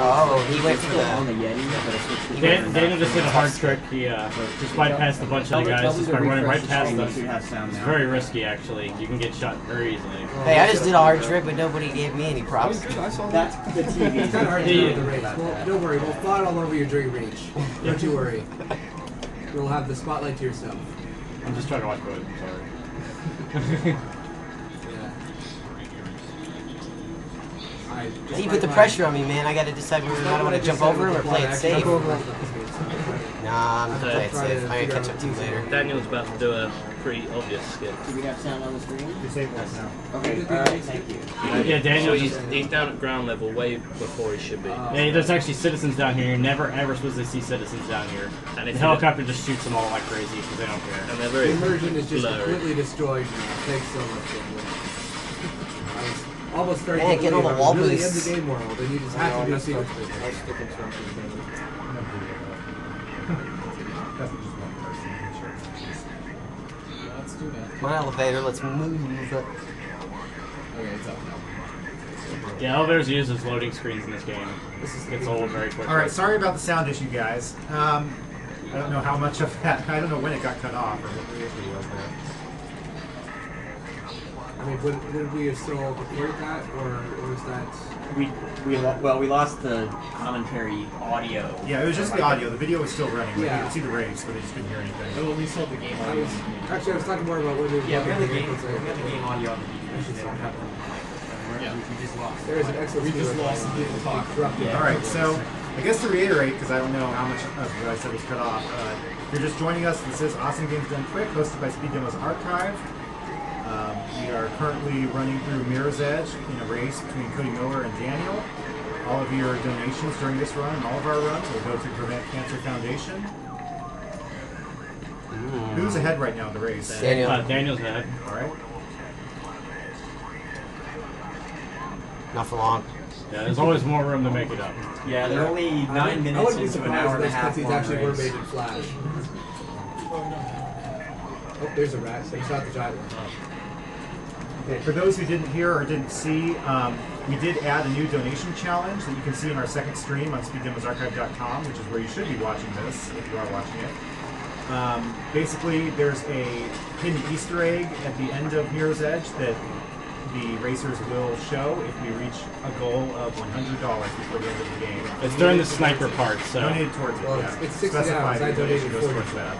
Oh, he went for on the the... Yeti. Daniel just did a hard trick. He just bypassed a bunch of the guys just by running right past us. It's very risky, actually. You can get shot very easily. Hey, I just did a hard trick, but nobody gave me any props. That's the TV. It's kind of hard to do with the race. Well, don't worry, we'll fly it all over you during reach. Don't you worry. You'll have the spotlight to yourself. I'm just trying to watch Code. I'm sorry. You put the pressure on me, man. I got to decide whether or not I want to jump over him or play it safe. Nah, I'm gonna play it safe. I'm gonna catch up to you later. Daniel's about to do a pretty obvious skip. Do we have sound on the screen? Disable us now. Okay, alright, thank you. Yeah, Daniel. So he's down at ground level way before he should be. Yeah, there's actually citizens down here. You're never ever supposed to see citizens down here. And the helicopter just shoots them all like crazy because they don't care. And they're very The immersion is just blurry. completely destroyed now. Thanks so much, Daniel. I was almost starting Man, to get all believe the I was wall really boosts. in the game world, and you just have to do secret business. Let's do that. Come on, elevator, let's move. Okay, it's up now. Yeah, elevators use as loading screens in this game. It's old very quickly. Alright, sorry about the sound issue, guys. I don't know how much of that, I don't know when it got cut off or what the issue was there. I mean, would we have still recorded that, or was that... We lost the commentary audio. Yeah, it was just the audio. The video was still running. Like, Yeah. you could see the race, but they just couldn't hear anything. Well, we sold the game I audio. was, actually, I was talking more about whether... Yeah, we have the game was audio on the DVD. Yeah. We just lost. There is an excellent... We just lost the talk. Yeah. Alright, so I guess to reiterate, because I don't know how much of what I said was cut off, if you're just joining us, this is Awesome Games Done Quick, hosted by Speed Demos Archive. We are currently running through Mirror's Edge in a race between Cody Miller and Daniel. All of your donations during this run and all of our runs will go to Prevent Cancer Foundation. Who's ahead right now in the race? Daniel. Daniel's ahead. Alright. Not for long. Yeah, there's always more room to make it up. Yeah, they're only 9 I minutes wouldn't be into an surprised hour and a if those half cutscenes long actually were race. made in Flash. Oh, there's a rat. They shot the giant one. Okay, for those who didn't hear or didn't see, we did add a new donation challenge that you can see in our second stream on speeddemosarchive.com, which is where you should be watching this, if you are watching it. Basically, there's a hidden Easter egg at the end of Mirror's Edge that the racers will show if we reach a goal of $100 before the end of the game. It's during the sniper part, so. Donated towards it, Well, yeah. it's 60 Specify dollars. I the donation donated goes 40. towards that.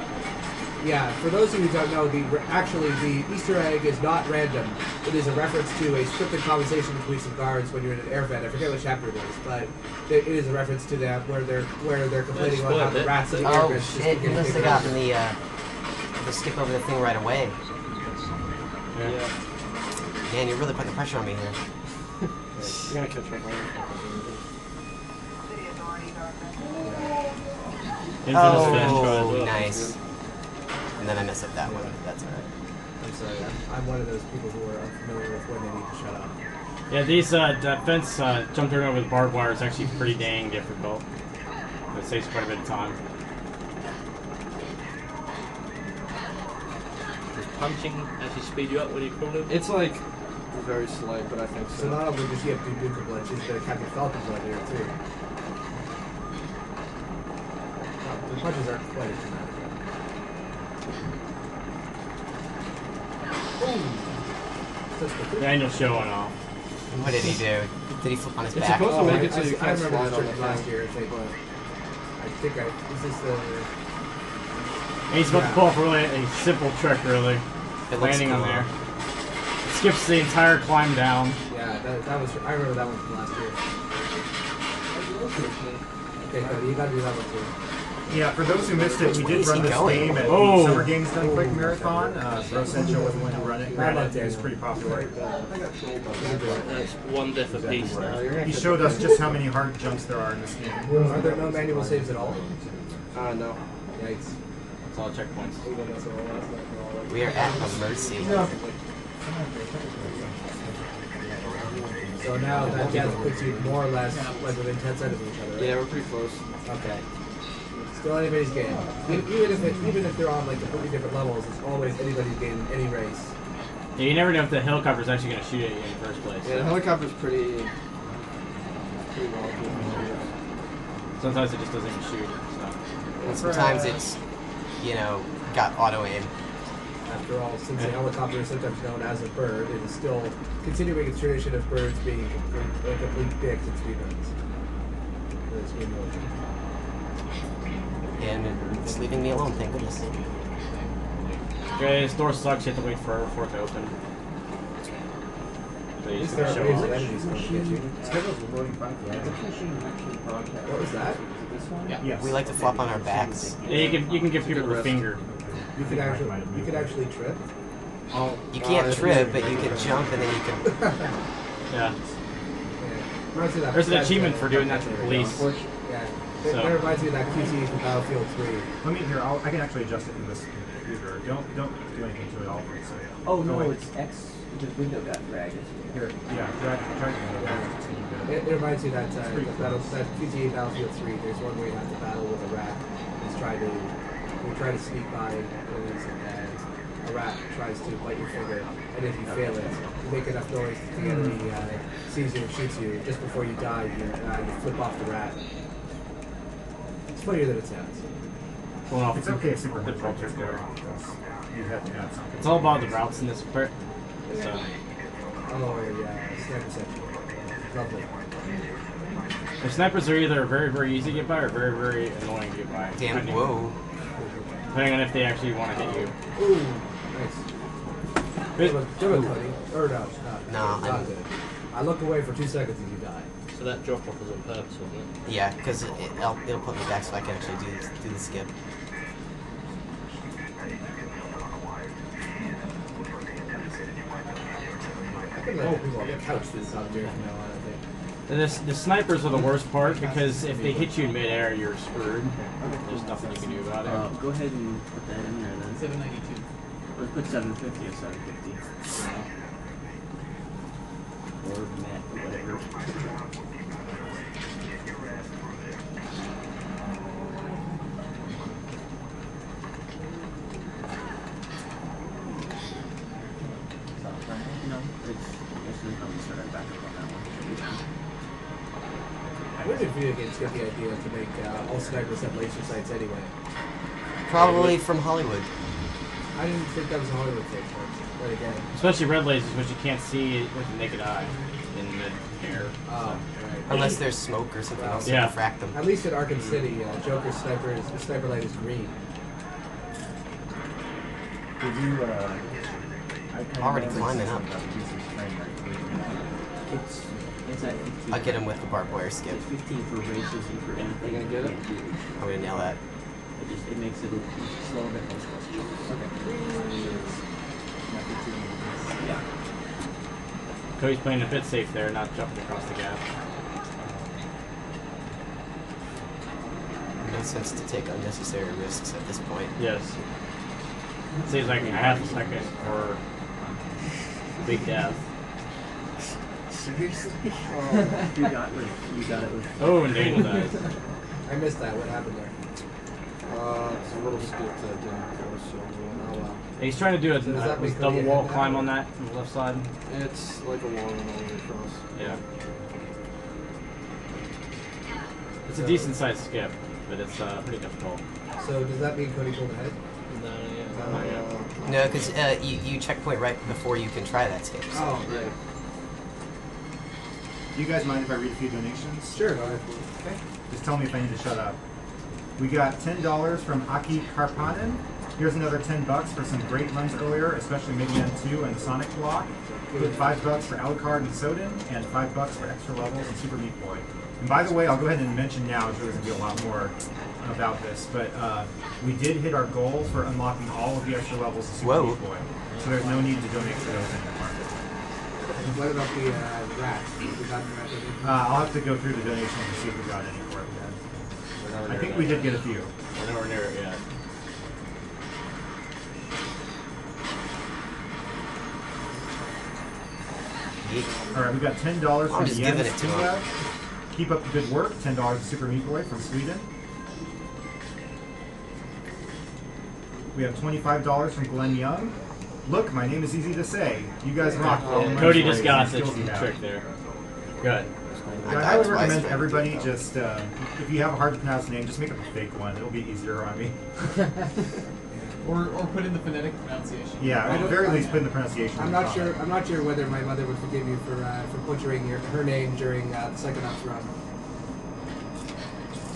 Yeah, for those of you who don't know, actually the Easter egg is not random. It is a reference to a scripted conversation between some guards when you're in an air vent. I forget what chapter it is, but it is a reference to that where they're complaining about how the rats in the air Oh vents just shit, keep you getting must have bigger. gotten the skip over the thing right away. Yeah. Man, you're really putting the pressure on me here. You're gonna catch my Oh, nice. And then I messed up that one. That's alright. I'm sorry, I'm one of those people who are unfamiliar with when they need to shut up. Yeah, these fence jumping over the barbed wire is actually pretty dang difficult. It saves quite a bit of time. Does punching actually speed you up when you crawl in? It's like very slight, but I think So so. not only does she have to do Nuka Blood, she's the Captain Falcon Blood here too. The punches aren't quite as dramatic. Daniel's showing off. What did he do? Did he flip on his It's back? supposed to Oh, make it so you I can't remember slide this on the trick last thing. year. Is this the... And he's about to pull off really a simple trick, really. It looks Landing on cool. there. Skips the entire climb down. Yeah, that was... I remember that one from last year. Okay, Cody, you gotta do that one too. Yeah, for those who missed it, we did run this game at the Oh. Summer Games Done Quick Marathon. Bro Sancho was the one who run it. Granted, it was pretty popular. That's one death apiece now. He showed us just how many hard jumps there are in this game. Are there no manual saves at all? No. Yikes. That's all checkpoints. We are at a mercy. So now that gap puts you more or less like within 10 seconds of each other, right? Yeah, we're pretty close. Okay. Still anybody's game. Even if they're on like completely different levels, it's always anybody's game in any race. Yeah, you never know if the helicopter's actually going to shoot at you in the first place. Yeah, the helicopter's pretty well. Sometimes it just doesn't even shoot. So. And sometimes it's, you know, got auto aim. After all, since a helicopter is sometimes known as a bird, it is still continuing its tradition of birds being complete dicks in speedruns. That's game mode. And it's leaving me alone, thank goodness. Okay, this door sucks. You have to wait for it to open. So you just There show are up. enemies coming to get you. What was that? Yeah. Yes. We like to flop on our backs. Yeah, you can give people the finger. You could actually trip. Oh, You can't trip, but you can jump and then you can... Yeah. Reminds me of that- There's an achievement for doing that to the police. Yeah. That So. reminds me of that QT from Battlefield 3. Let me here. I can actually adjust it in this computer. Don't do anything to it all. So. Oh no, wait. it's X. The window got dragged. Here. Yeah. Try to It reminds me of that QT Battlefield 3. There's one where you have to battle with a rat. You try to sneak by enemies and a rat tries to bite your finger, and if you fail it, you make enough noise that the enemy sees you and shoots you. Just before you die, you flip off the rat. It's funnier than it sounds. Going off It's okay. Super the good. filter there. You have to add something. It's all about the routes in this part. So. Oh yeah, sniper section. Lovely. The snipers are either very, very easy to get by or very, very annoying to get by. Damn, Depending- whoa. Depending on if they actually want to hit you. Ooh, nice. But- Do it, buddy. Or no, No, not good. I look away for 2 seconds and you die. So that drop off was on purpose, wasn't it? Yeah, because it'll put me back so I can actually do the skip. I could let people on the couch do this out there from now on, I think. The snipers are the worst part because if they hit you in midair, you're screwed. There's nothing you can do about it. Go ahead and put that in there then. 792. Let's put 750 or 750. Or Matt, or whatever. No, it's probably start right back up on that one. When did video games get the idea to make all snipers have laser sights anyway? Probably from Hollywood. I didn't think that was a Hollywood thing, but again. Especially red lasers, which you can't see with the naked eye in mid-air. Oh, right. Unless there's smoke or something else Yeah. to refract them. At least in Arkham City, Joker's sniper light is green. Did you? Already climbing up. It's at 15. I'll get him with the barbed wire skip. It's 15 for races and for anything. You gonna get it? I'm gonna nail that. It makes it slow a bit less question. Okay. Yeah. Cody's playing a bit safe there, not jumping across the gap. No sense to take unnecessary risks at this point. Yes. It seems like a half a second for a big death. Seriously? You got it with. Oh, and Daniel dies. I missed that. What happened there? It's a little skip that didn't go so well. Oh well. He's trying to do a So does that make double Cody wall ahead now? climb on that from the left side. It's like a wall all the way across. Yeah. It's a decent sized skip, but it's pretty difficult. So does that mean Cody pulled ahead? No, yeah. No, because you checkpoint right before you can try that skip. So. Oh, right. Do you guys mind if I read a few donations? Sure, go ahead. Okay. Just tell me if I need to shut up. We got $10 from Aki Karpanen. Here's another $10 for some great runs earlier, especially Mega Man 2 and Sonic Block. Put $5 for Alucard and Soden, and $5 for extra levels and Super Meat Boy. And by the way, I'll go ahead and mention now, Joe's going to be a lot more about this, but we did hit our goal for unlocking all of the extra levels of Super Whoa. Meat Boy. So there's no need to donate for those anymore. What about the rats? We got the rats. I'll have to go through the donations to see if we got any for it. I think we did get a few. We're nowhere near it yet. All right, we got $10 from I'm just Jens giving it to him. Tinglav. Keep up the good work. $10 to Super Meat Boy from Sweden. We have $25 from Glenn Young. Look, my name is easy to say. You guys rock. Cody just got such a trick there. Good. Yeah, I would recommend everybody just, if you have a hard to pronounce name, just make up a fake one. It'll be easier on me. or put in the phonetic pronunciation. Yeah, at the very least put in the pronunciation. I'm not sure whether my mother would forgive you for butchering her name during the Psychonauts run.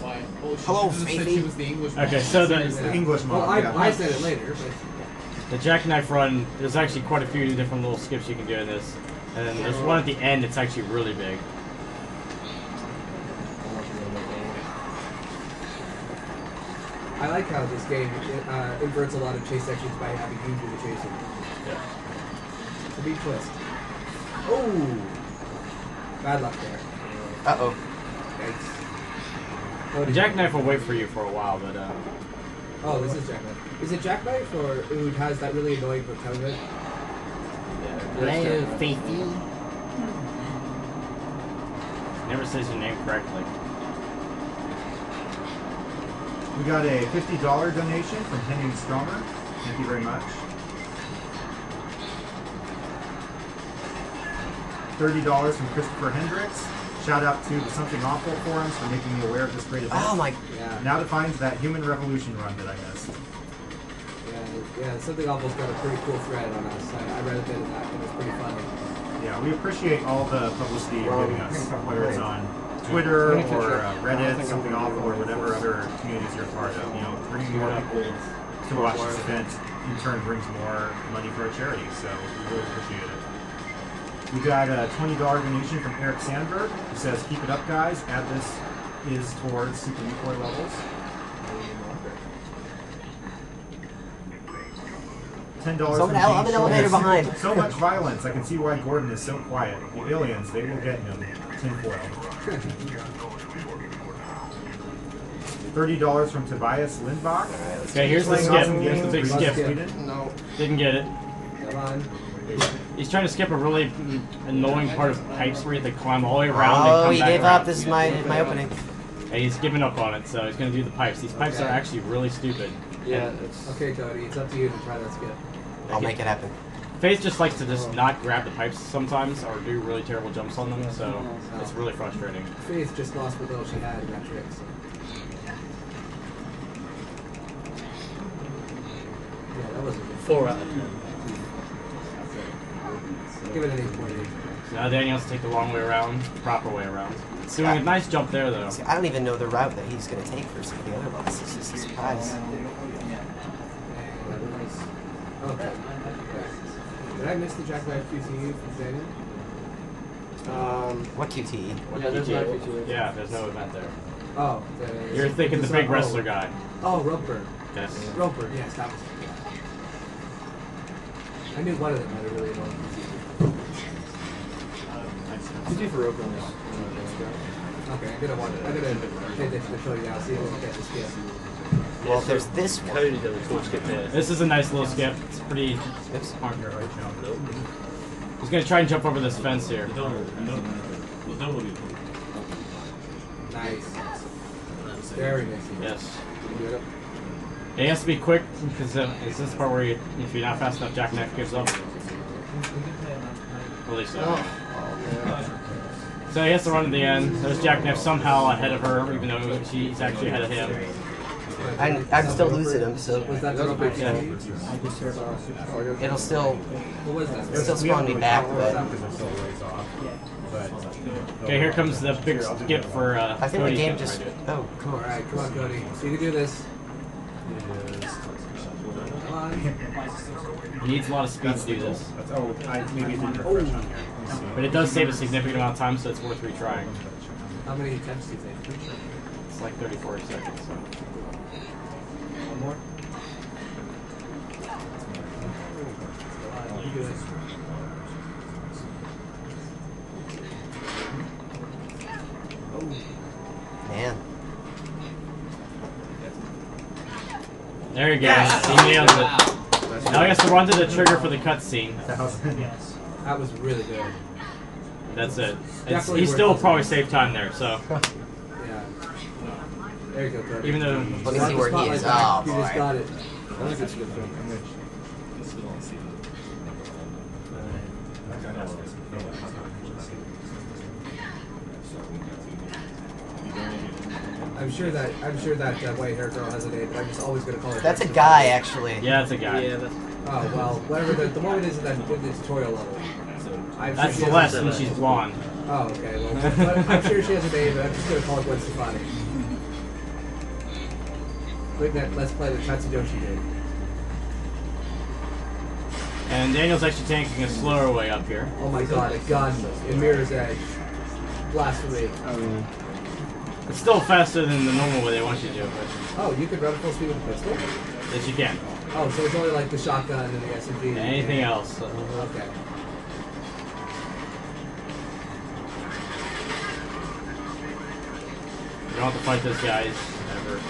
Why? Oh, Hello, said she Phoebe. was the English. Okay, so The English Well, mom. I said it later, but the jackknife run, there's actually quite a few different little skips you can do in this. And then there's one at the end that's actually really big. I like how this game inverts a lot of chase sections by having you do the chasing. Yeah. It's a big twist. Oh! Bad luck there. Uh-oh. Yikes. The jackknife will wait for you for a while, but Oh, this is Jackknife. Is it Jackknife or who has that really annoying vocabulary? Hello, Faithy. never says your name correctly. We got a $50 donation from Henning Stromer. Thank you very much. $30 from Christopher Hendricks. Shout out to the Something Awful forums for making me aware of this great event. Oh my. Yeah. Now defines that Human Revolution run that I missed. Yeah, Something Awful's got a pretty cool thread on us. I read a bit of that, and it's pretty funny. Yeah, we appreciate all the publicity you're giving us, whether it's on Twitter or Reddit, Something Awful, or whatever other communities you're a part of. You know, bringing more people to watch this event in turn brings more money for our charity, so we really appreciate it. We got a $20 donation from Eric Sandberg, who says, "Keep it up, guys. Add this is towards Super Meat Boy levels." $10 So from I'm an James elevator Schultz. behind. So much violence. I can see why Gordon is so quiet. The aliens, they will get him. Tinfoil. $30 from Tobias Lindbach. Okay, here's the Playing skip. awesome Here's games the big in skip. Sweden. No. Didn't get it. Come on. He's trying to skip a really annoying part of pipes where you have to climb all the way around Oh, and come he back gave around. up. This is my opening. And he's giving up on it, so he's going to do the pipes. These pipes are actually really stupid. Yeah, it's. Okay, Cody, it's up to you to try that skip. I'll make it happen. Faith just likes to just not grab the pipes sometimes or do really terrible jumps on them, so it's really frustrating. Faith just lost what little she had in that trick, so. Yeah, that wasn't good. 4 out of 10. Give it an 8.8. So now Daniel has to take the long way around, the proper way around. It's doing a nice jump there, though. See, I don't even know the route that he's going to take for some of the other levels. It's just a surprise. Okay. Did I miss the Jackknife QTE from Daniel? What QTE? Yeah, there's not QTE. Yeah, there's no event there. Oh, You're thinking the big wrestler guy. Oh, Roper. Yes. Roper, yes, that was it. I knew one of them had a really annoying QTE for Roper was. Okay, I'm gonna pay attention to Cody now, see if we can catch the skip. Well, there's this one. Cody did a cool skip there. This is a nice little skip. It's pretty smart. He's going to try and jump over this fence here. Nice. Very nice. Yes. It has to be quick because it's this part where if you're not fast enough, Jackknife gives up. At least so. So he has to run to the end. There's Jackknife somehow ahead of her, even though she's actually ahead of him. I'm still losing him, so Was that the Roper Yeah. QTE? it'll still What was that? still spawn me back, but Okay, here comes the big skip for I think the Cody's game gonna just. try to do it. Oh, come on. Alright, come on, Cody. So you can do this. Come on. He needs a lot of speed to do this. Maybe it didn't refresh on here. Let me see. But it does save a significant amount of time, so it's worth retrying. How many attempts do you think? It's like 34 seconds. So. One more? You do it. Man. There you go. He nails it. Now he has to run to the trigger for the cutscene. That was really good. That's it. Definitely He worth still it. probably saved time there, so. Yeah. There you go, Cody. Even though. Let me see where he is. Oh, You just boy. got it. That was a good skip though. I'm sure that white hair girl has a name, but I'm just always gonna call her. That's a guy, actually. Yeah, that's a guy. Yeah, that's Oh well, whatever the moment is in the tutorial level. That's Celeste, and she's blonde. Oh, okay. Well, but I'm sure she has a name, but I'm just gonna call her Gwen Stefani. Quick, let's play the Tatsudoshi game. And Daniel's actually taking a slower way up here. Oh my god, a gun in Mirror's Edge. Blasphemy. It's still faster than the normal way they want you to, but Oh, you could run at full speed with a pistol? yes, you can. Oh, so it's only like the shotgun and the SMG. Anything else? Okay. You don't have to fight those guys ever.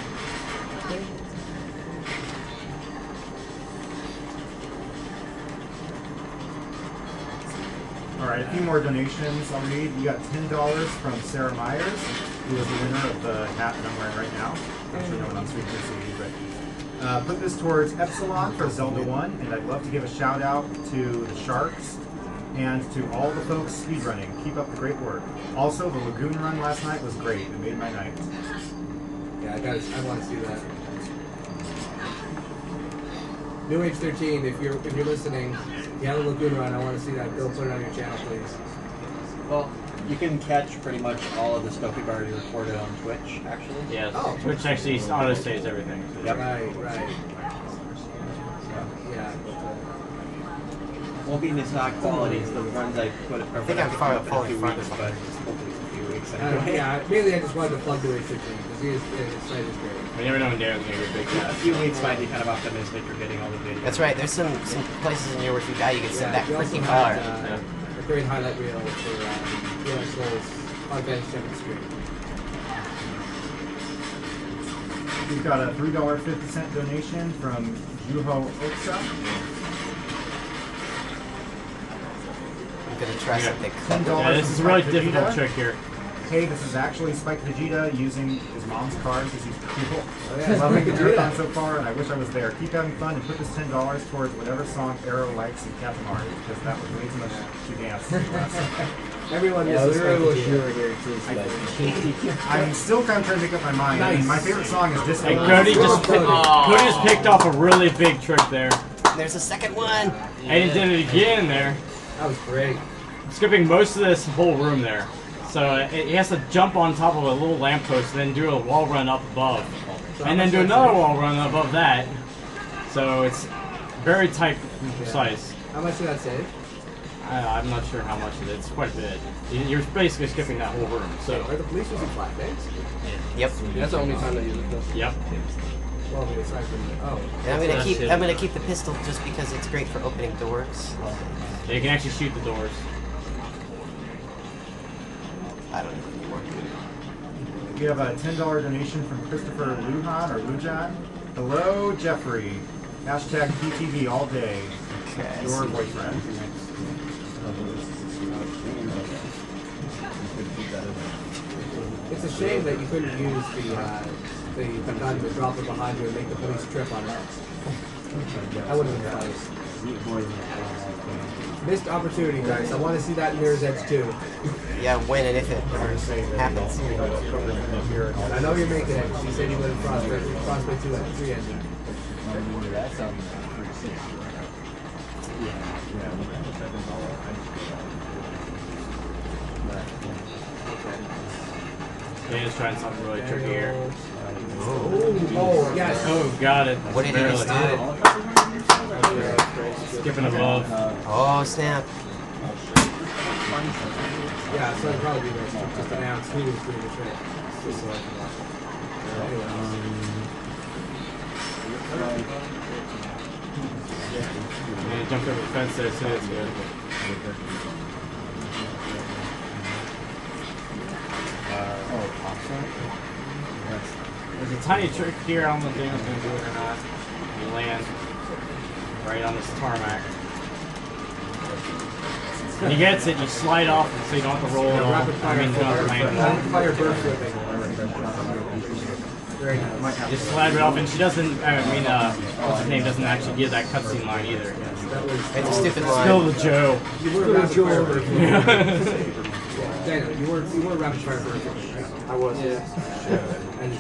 Alright, a few more donations I'll read. You got $10 from Sarah Myers, who was the winner of the hat that I'm wearing right now. I'm sure no one on screen can see, but put this towards Epsilon for Zelda 1, and I'd love to give a shout out to the Sharks and to all the folks speedrunning. Keep up the great work. Also, the Lagoon run last night was great. It made my night. Yeah, I want to see that. New Age 13, if you're listening, if you have a Lagoon run, I want to see that. Go put it on your channel, please. Well, you can catch pretty much all of the stuff we've already recorded on Twitch, actually. Yes. Oh. Twitch actually auto-saves everything. Yep. Right. Yeah. Won't be in its high quality as the runs I put it. I think I'm far in a falling few far weeks, this but hopefully it's a few weeks anyway. Yeah, mainly I just wanted to plug New Age 13 because his site is great. We never know when Darren's gonna get big A cat. few weeks might be kind of optimistic for getting all the videos. That's right. There's some places in here where if you die, you get sent back we also pretty had, far. a great highlight reel for Real Souls on Ben's 7th Street. We've got a $3.50 donation from Juho Oksa. I'm gonna try something. $10 Yeah, this is a from really Spike difficult Vegeta. trick here. Hey, this is actually Spike Vegeta using his mom's cards as he's cool. Oh, yeah, Loving the Spike Vegeta. marathon so far, and I wish I was there. Keep having fun and put this $10 towards whatever song Arrow likes in Katamari, because that was way too much to dance. Everyone Yeah, I misses really wish Spike you Vegeta. were here too, Spike. I'm still kind of trying to make up my mind. I mean, my favorite song is Disco. And Cody just picked off a really big trick there. There's a second one. And he did it again there. That was great. Skipping most of this whole room there. So he has to jump on top of a little lamppost and then do a wall run up above. And then do another wall run above that. So it's very tight and precise. How much did that save? I'm not sure how much it is. It's quite a bit. You're basically skipping that whole room. So. Are the police using flashbangs? Yep. That's the only time they use it. Yep. Well, I mean, aside from And I'm gonna keep the pistol just because it's great for opening doors. You can actually shoot the doors. I don't know anymore. We have a $10 donation from Christopher Lujan or Lujan. Hello, Jeffrey. Hashtag PTV all day. Okay. Your boyfriend. It's a shame that you couldn't use the gun to drop it behind you and make the police trip on it. That would have been nice. Missed opportunity, guys. I want to see that in Mirror's Edge too. Yeah, when and if it ever happens. I know you're making it. She said you went in Frostbite 2 and 3 engine. Daniel's trying something really tricky here. Oh, yes. Oh, got it. What did he just do? Skipping above. Oh, snap. Yeah, so it'd probably be nice to just announce who was doing the trick. Just so I can watch Yeah, he jumped over the fence there, so it's good. There's a tiny trick here. I don't know if Daniel's going to do it or not. You land right on this tarmac. When he gets it, you slide off so you don't have to roll it all. rapid fire, You don't have to land it. rapid fire burst whipping. Very nice. You just slide it off, and she doesn't, what's his name, doesn't actually give that cutscene line either. That was It's a stupid line. Still the Joe. you were rapid fire burst. Daniel, you were rapid fire burst. Right? I was. Yeah. And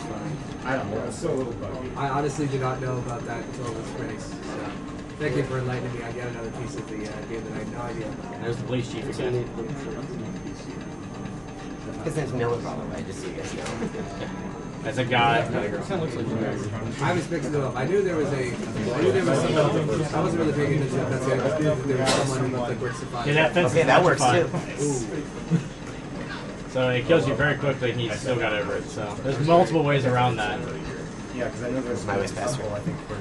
I honestly did not know about that until this race. So thank you for enlightening me on yet another piece of the game that I had no idea about. There's the police chief again. His name's Miller, probably, just so you guys know. That's a guy. I was mixing them up. I knew there was someone. I wasn't really paying attention to that. I just knew that there was someone who looked like works to find. Yeah, that fence Okay, is that works electrified. too. So it kills you very quickly and he still got over it. So there's multiple ways around that. Yeah, because I know there's My way's faster. I think for the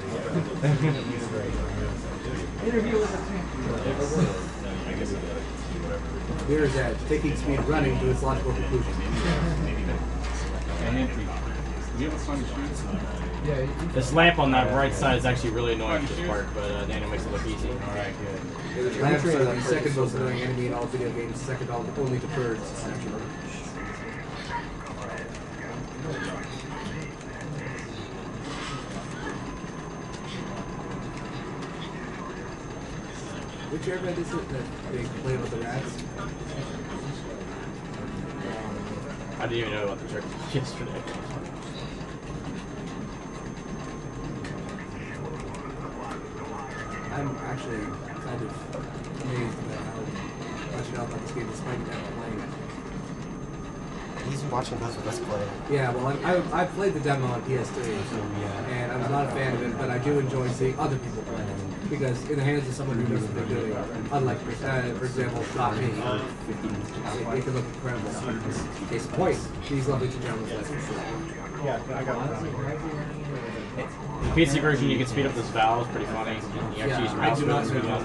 Here's that taking speed running to its logical conclusion. This lamp on that right side is actually really annoying for this part, but Daniel makes it look easy. Alright, good. Lamps are the second most annoying enemy in all video games, second only to birds, essentially. Which airbed is it that they complain about the rats? I didn't even know about the trick yesterday. I'm actually kind of amazed at how much you know about this game despite never playing it. He's watching both of us play. Yeah, well, I played the demo on PS3, and I was not a fan of it, but I do enjoy seeing other people play it. Because in the hands of someone who knows what they're doing, unlike, for example, not me, it can look incredible. Case in point, these lovely two gentlemen. yeah, I got one. The PC version, you can speed up this valve, pretty funny. You actually use your mouse I do wheel not to speed know. up.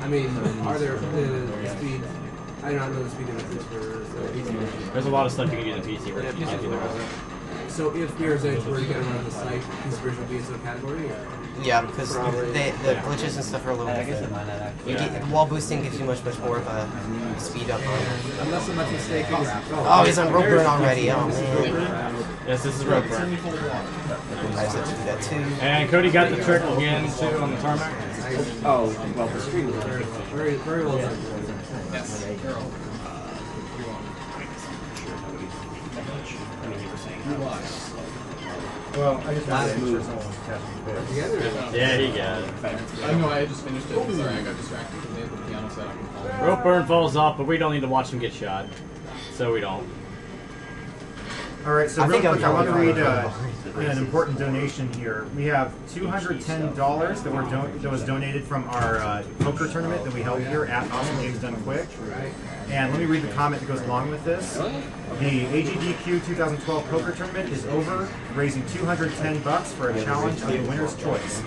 I mean, are there the speed? I do not know the speed differences for the PC version. There's a lot of stuff you can do in the PC version. You can't do the rest. So if Mirror's Edge were to get around the site, PC version would be its own category? Or? Yeah, because the glitches and stuff are a little different. Wall boosting gives you much more of a speed up on it. Unless I'm not mistaken. Oh, he's on rope burn already. Oh, man. Yes, this is rope burn. I just have to do that too. And Cody got the trick again, too, on the tarmac. Oh, well, the stream was Very, very well done. Yes. Well, I just wanted to make sure someone was catching the bit. Together? Yeah, he got it. I know, I just finished it. Sorry, I got distracted because they had the piano set up and fall. Rope burn falls off, but we don't need to watch him get shot. So we don't. Alright, so I real think quick, I I'm want to read probably an important donation here. We have $210 that was donated from our poker tournament that we held here at Awesome Games Done Quick. And let me read the comment that goes along with this. The AGDQ 2012 poker tournament is over, raising $210 for a challenge of the winner's choice.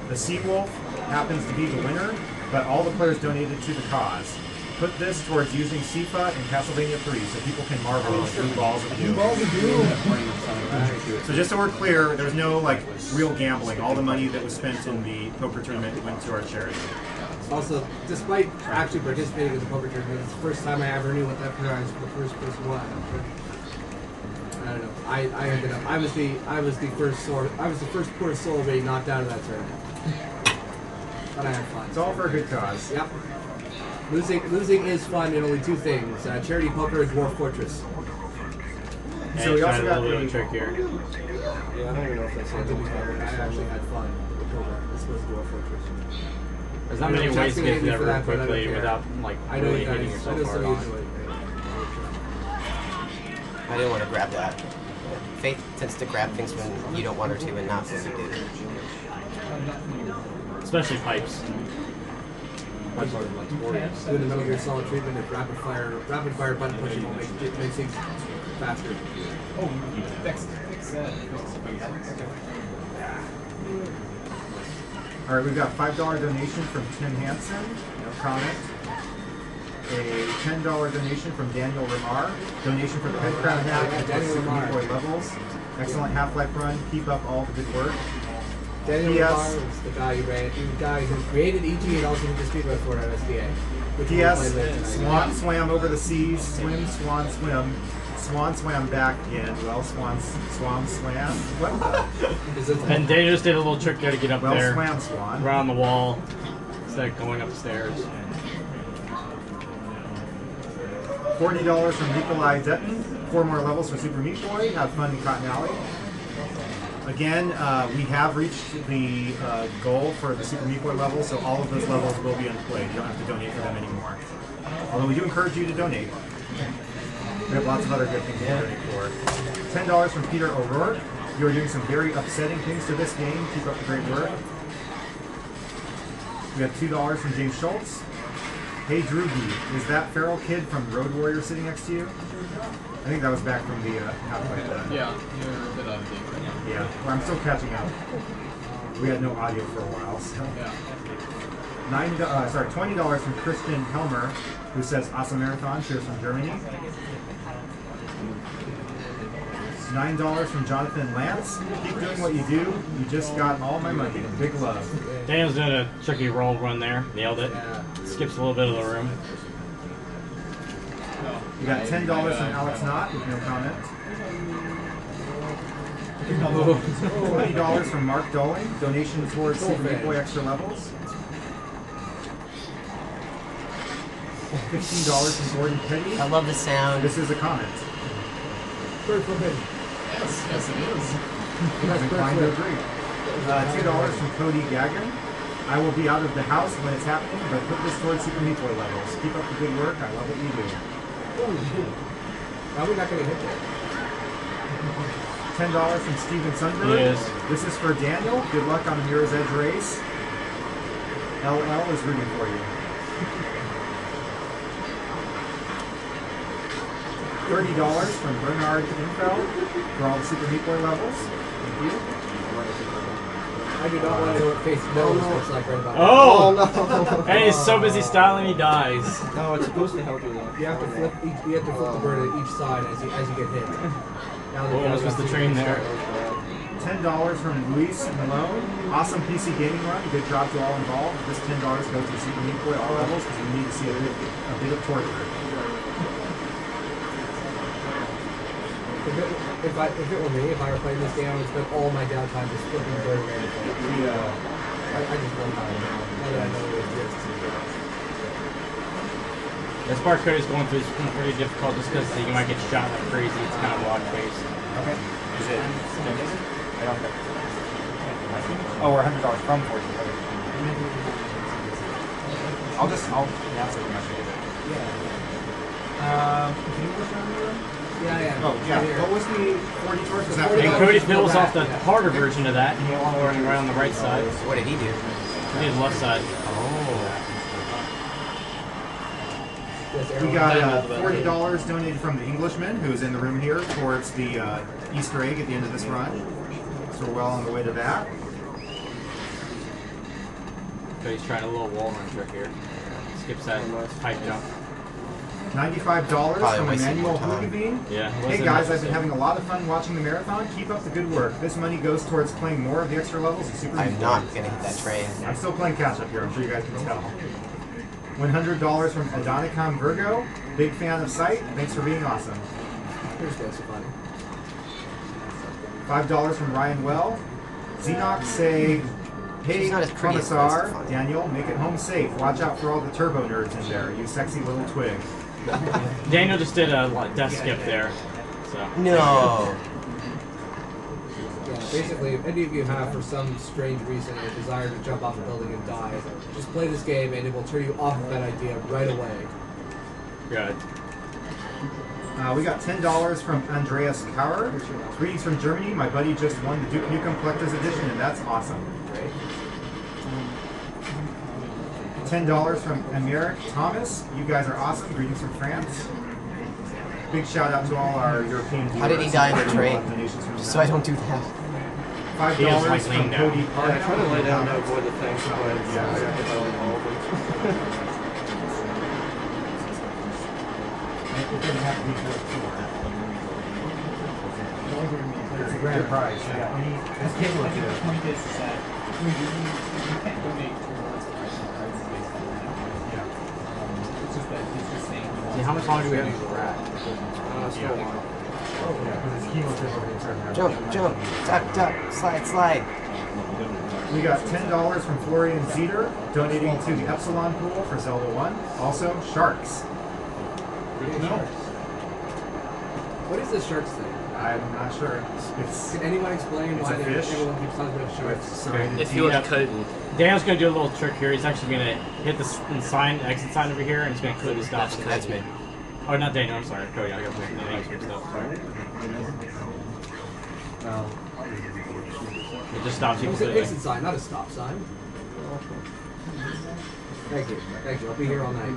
The Seawolf happens to be the winner, but all the players donated to the cause. Put this towards using SIFA in Castlevania 3 so people can marvel at Blue Balls of Doom. So just so we're clear, there's no like real gambling. All the money that was spent in the poker tournament went to our charity. Also, despite actually participating in the poker tournament, it's the first time I ever knew what that prize for the first person was. I don't know. I ended up. I was the first poor soul being knocked out of that tournament. But I had fun. It's all for a good cause. Yep. Losing is fun in only two things: charity poker and Dwarf Fortress. And So we also tried a got little bit of a the trick here. Yeah, I don't even know if that's I actually had fun with poker. This was Dwarf Fortress. There's not I know many ways to Jackson get hated me there for real that, but I don't quickly care. without like I know really you hitting guys. I yourself know hard some on of you it. enjoy it. I didn't want to grab that. Faith tends to grab things when you don't want her to and not when you do. Especially pipes. Doing the Metal Gear Solid treatment of rapid fire button pushing will make things faster. Oh, fix that. Alright, we've got $5 donation from Tim Hansen, no comment. A $10 donation from Daniel Ramar. Donation for the Head Crown hat and Daniel Super Meat Ramar. Boy levels. Excellent Half-Life run. Keep up all the good work. Daniel P.S. Ramar is the guy who created EG and also did the speedrun for it at SDA. which we'll P.S. play later tonight. Swan swam over the seas. Swim, swan, swim. Swan swam back in. Well, swam swam. What the? Is it And Dana just did a little trick there to get up Well there. swam, swan. Around the wall. Instead of going upstairs. $40 from Nikolai Detton. 4 more levels for Super Meat Boy. Have fun in Cotton Alley. Again, we have reached the goal for the Super Meat Boy level, so all of those levels will be unplayed. You don't have to donate for them anymore. Although we do encourage you to donate. We have lots of other good things to donate for. $10 from Peter O'Rourke. You are doing some very upsetting things to this game. Keep up the great work. We have $2 from James Schultz. Hey Droogie, is that feral kid from Road Warrior sitting next to you? I think that was back from the Half-Life. Yeah, you're a bit out of date. Yeah, well, I'm still catching up. We had no audio for a while, so. Yeah. $20 from Christian Helmer, who says awesome marathon, cheers from Germany. $9 from Jonathan Lance. Keep doing what you do. You just got all my money. Big love. Daniel's doing a tricky roll run there. Nailed it. Skips a little bit of the room. You got $10 from Alex Knott with no comment. $20 from Mark Doling. Donation towards Super Meat Boy extra levels. $15 from Gordon Petty. I love the sound. This is a comment. Yes, yes it is. I'm inclined to agree. $2 from Cody Gagnon. I will be out of the house when it's happening, but put this towards Super Meat Boy levels. Keep up the good work. I love what you do. Now we're not going to hit that. $10 from Steven Sundberg. Yes. This is for Daniel. Good luck on the Mirror's Edge race. LL is rooting for you. $30 from Bernard Infeld for all the Super Meat Boy levels. Thank you. I do not want to know what face nose looks like right about now. Oh! no. And he's so busy styling he dies. No, it's supposed to help you though. You have to flip the bird at each side as you get hit. Now Oh, almost missed the train there. $10 from Luis Malone. Awesome PC gaming run. Good job to all involved. This $10 goes to Super Meat Boy all levels because we need to see a bit of torture. If it were me, if I were playing this game, I would spend all my downtime just flipping the bird randomly. I just want to now that I know it exists. This part Cody's going through is pretty difficult just because you might get shot like crazy. It's kind of log-based. Okay. Is it donated? I don't think. Oh, we're $100 from 40. I'll announce it when I forget it. Yeah. Can you push on the Yeah. Oh, yeah. What was the 40 towards? Was that And Cody fills off the harder version of that. He's running right on the right side. What did he do? He did the left side. We got $40 donated from the Englishman, who is in the room here, towards the Easter egg at the end of this run. So we're well on the way to that. Cody's trying a little wall run trick here. Skips that pipe jump. $95 Probably from wasting Emmanuel more time. Hoogeveen. Yeah. Hey guys, I've been having a lot of fun watching the marathon. Keep up the good work. This money goes towards playing more of the extra levels of Super Meat I'm Boy. not gonna hit that train. I'm still playing catch up here, I'm sure you guys can tell. $100 from Adonicom Virgo. Big fan of site. Thanks for being awesome. Here's what's funny. $5 from Ryan Well. Xenox say, hey, She's not as pretty as Gwen Commissar, Stefani. Daniel, make it home safe. Watch out for all the turbo nerds in there, you sexy little twig. Daniel just did a death skip there. So. No. Yeah, basically, if any of you have, for some strange reason, a desire to jump off a building and die, just play this game and it will turn you off of that idea right away. Good. We got $10 from Andreas Kauer. Greetings from Germany. My buddy just won the Duke Nukem Collector's Edition, and that's awesome. Right? $10 from Emeric Thomas. You guys are awesome. Greetings from France. Big shout out to all our European viewers. How did he die in the train? Donations from Just so I don't do that. $5 He is like from laying down. Cody Park. I try to lay down to avoid the things, but I hit all of them. It didn't have to be for it's a grand prize. Yeah, any I think the point is that you can't donate towards prize based on that. Yeah. It's just that it's just saying. See, how much longer do we have to go rat? Still a while. Yeah, because it's chemotherapy. Jump, duck, slide. We got $10 from Florian Zeder, donating to the Epsilon pool for Zelda 1. Also, sharks. No. What is this sharks thing? I'm not sure. It's Can anyone explain It's why a fish. everyone keeps talking about sharks? If you want to code, Daniel's going to do a little trick here. He's actually going to hit the sign, exit sign over here, and he's going to clearly stop. That's me. Oh, not Daniel. I'm sorry. Cody. I got the names mixed up. Sorry. It just stops you It was an completely. exit sign, not a stop sign. Thank you. Thank you. I'll be here all night.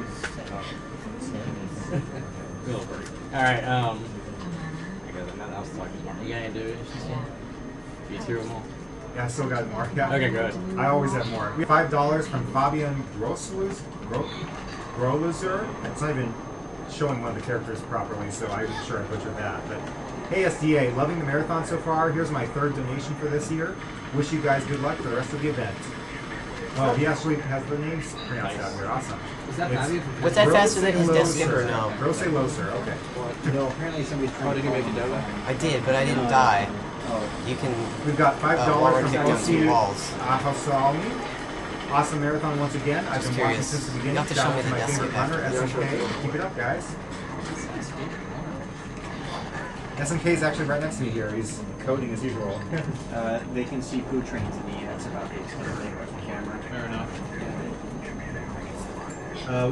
Alright, you got any do you threw them all? Yeah, I still got more. Yeah. Okay, good. I always have more. We have $5 from Fabian Grosluzer. It's not even showing one of the characters properly, so I'm sure I butchered that. But hey, SDA, loving the marathon so far. Here's my 3rd donation for this year. Wish you guys good luck for the rest of the event. Well, he actually has the names pronounced out here. Awesome. Is that It's Fabian? Was that faster than his death skip or no? Grosse Loser, okay. No, apparently somebody's trying Did you make a dodo? I did, but I didn't die. You can. We've got $5 Laura from kicked down 2 LCU walls. Hausali. Awesome marathon once again. I've Just been watching curious. since the You beginning. have to Shout show out me to the my death favorite skip hunter, after. SMK. Keep it up, guys. SMK is actually right next to me here. He's coding as usual. They can see poo trains in me. That's about the extent of the camera. Fair enough.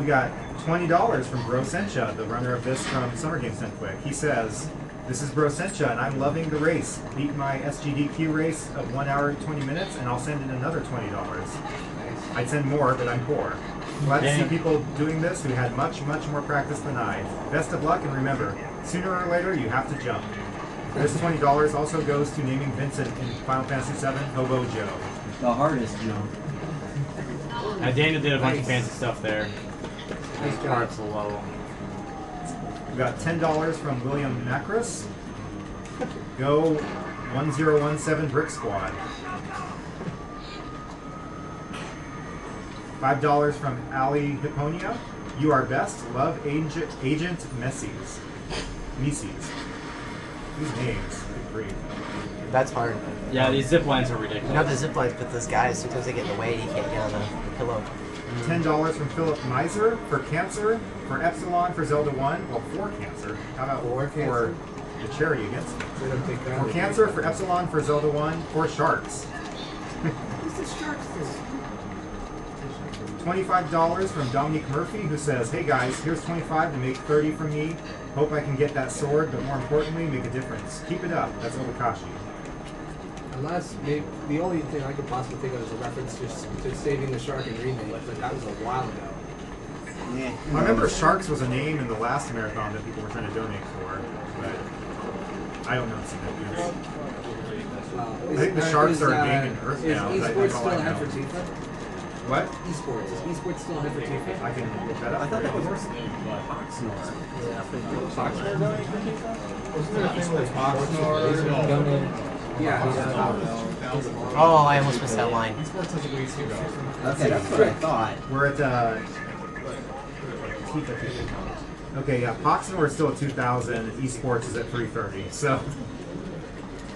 We got $20 from Bro Sencha, the runner of this from Summer Games Done Quick. He says, "This is Bro Sencha, and I'm loving the race. Beat my SGDQ race of 1 hour and 20 minutes, and I'll send in another $20. I'd send more, but I'm poor. Glad to see people doing this who had much, much more practice than I. Best of luck, and remember, sooner or later, you have to jump." This $20 also goes to naming Vincent in Final Fantasy VII Hobo Joe. The hardest jump. Daniel did a bunch of fancy stuff there. Nice job. Parts a level. We got $10 from William Macros. Go 1017 Brick Squad. $5 from Ali Hipponia. You are best. Love Agent Messies. Mises. These names. Good grief. That's hard. Yeah, these zip lines are You know ridiculous. the zip lines with those guys, sometimes they get in the way and you can't get on the pillow. $10 from Philip Miser for Cancer. For Epsilon for Zelda 1. Well, for Cancer. How about For Cancer? for the cherry against me? They don't take that. For Cancer, for Epsilon, for Zelda 1. For Sharks. What's the sharks thing? $25 from Dominique Murphy, who says, "Hey guys, here's 25 to make 30 from me. Hope I can get that sword, but more importantly, make a difference. Keep it up." That's Obakashi. Unless maybe the only thing I could possibly think of is a reference to Saving the Shark in remake, but that was a while ago. Yeah. I remember Sharks was a name in the last marathon that people were trying to donate for, but I don't know the significance. I think the Sharks are a gang in Earth now. Is That's esports all still I ahead know. for Tifa? What? Esports. Is esports still ahead for Tifa? I can look that up. I thought that was Yeah. Oh, I almost missed that line. Okay, that's what I thought. We're at okay, yeah, Poxnor is still at 2,000, esports is at 330. So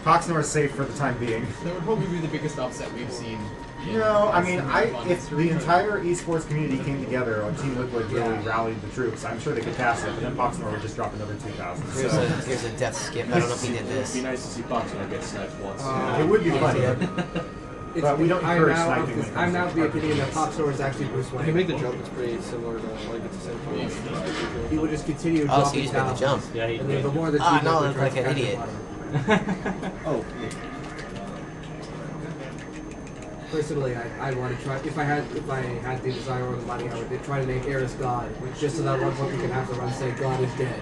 Poxnor is safe for the time being. That would probably be the biggest upset we've seen. No, I mean, if the entire esports community came together, Team Liquid really rallied the troops, I'm sure they could pass it, but then Poxnor would just drop another 2,000. So Here's a death skip. I don't know if he did It'd this. be nice to see Boxer get sniped once. it would be funny. But we don't encourage I'm sniping when it I'm comes now to the opinion that Pop Sword is actually Bruce If you Wayne. make the jump, it's pretty similar to like it's the same thing. He would just continue Oh, so dropping you just made the talents. jump. Yeah, he And then did. the more the Ah, Team no, I Liquid look like tries to an catch idiot. him. Oh, Personally, I want to try. If I had the desire or the money, I would try to name Eris God, just so that one point we can have to run say God is dead.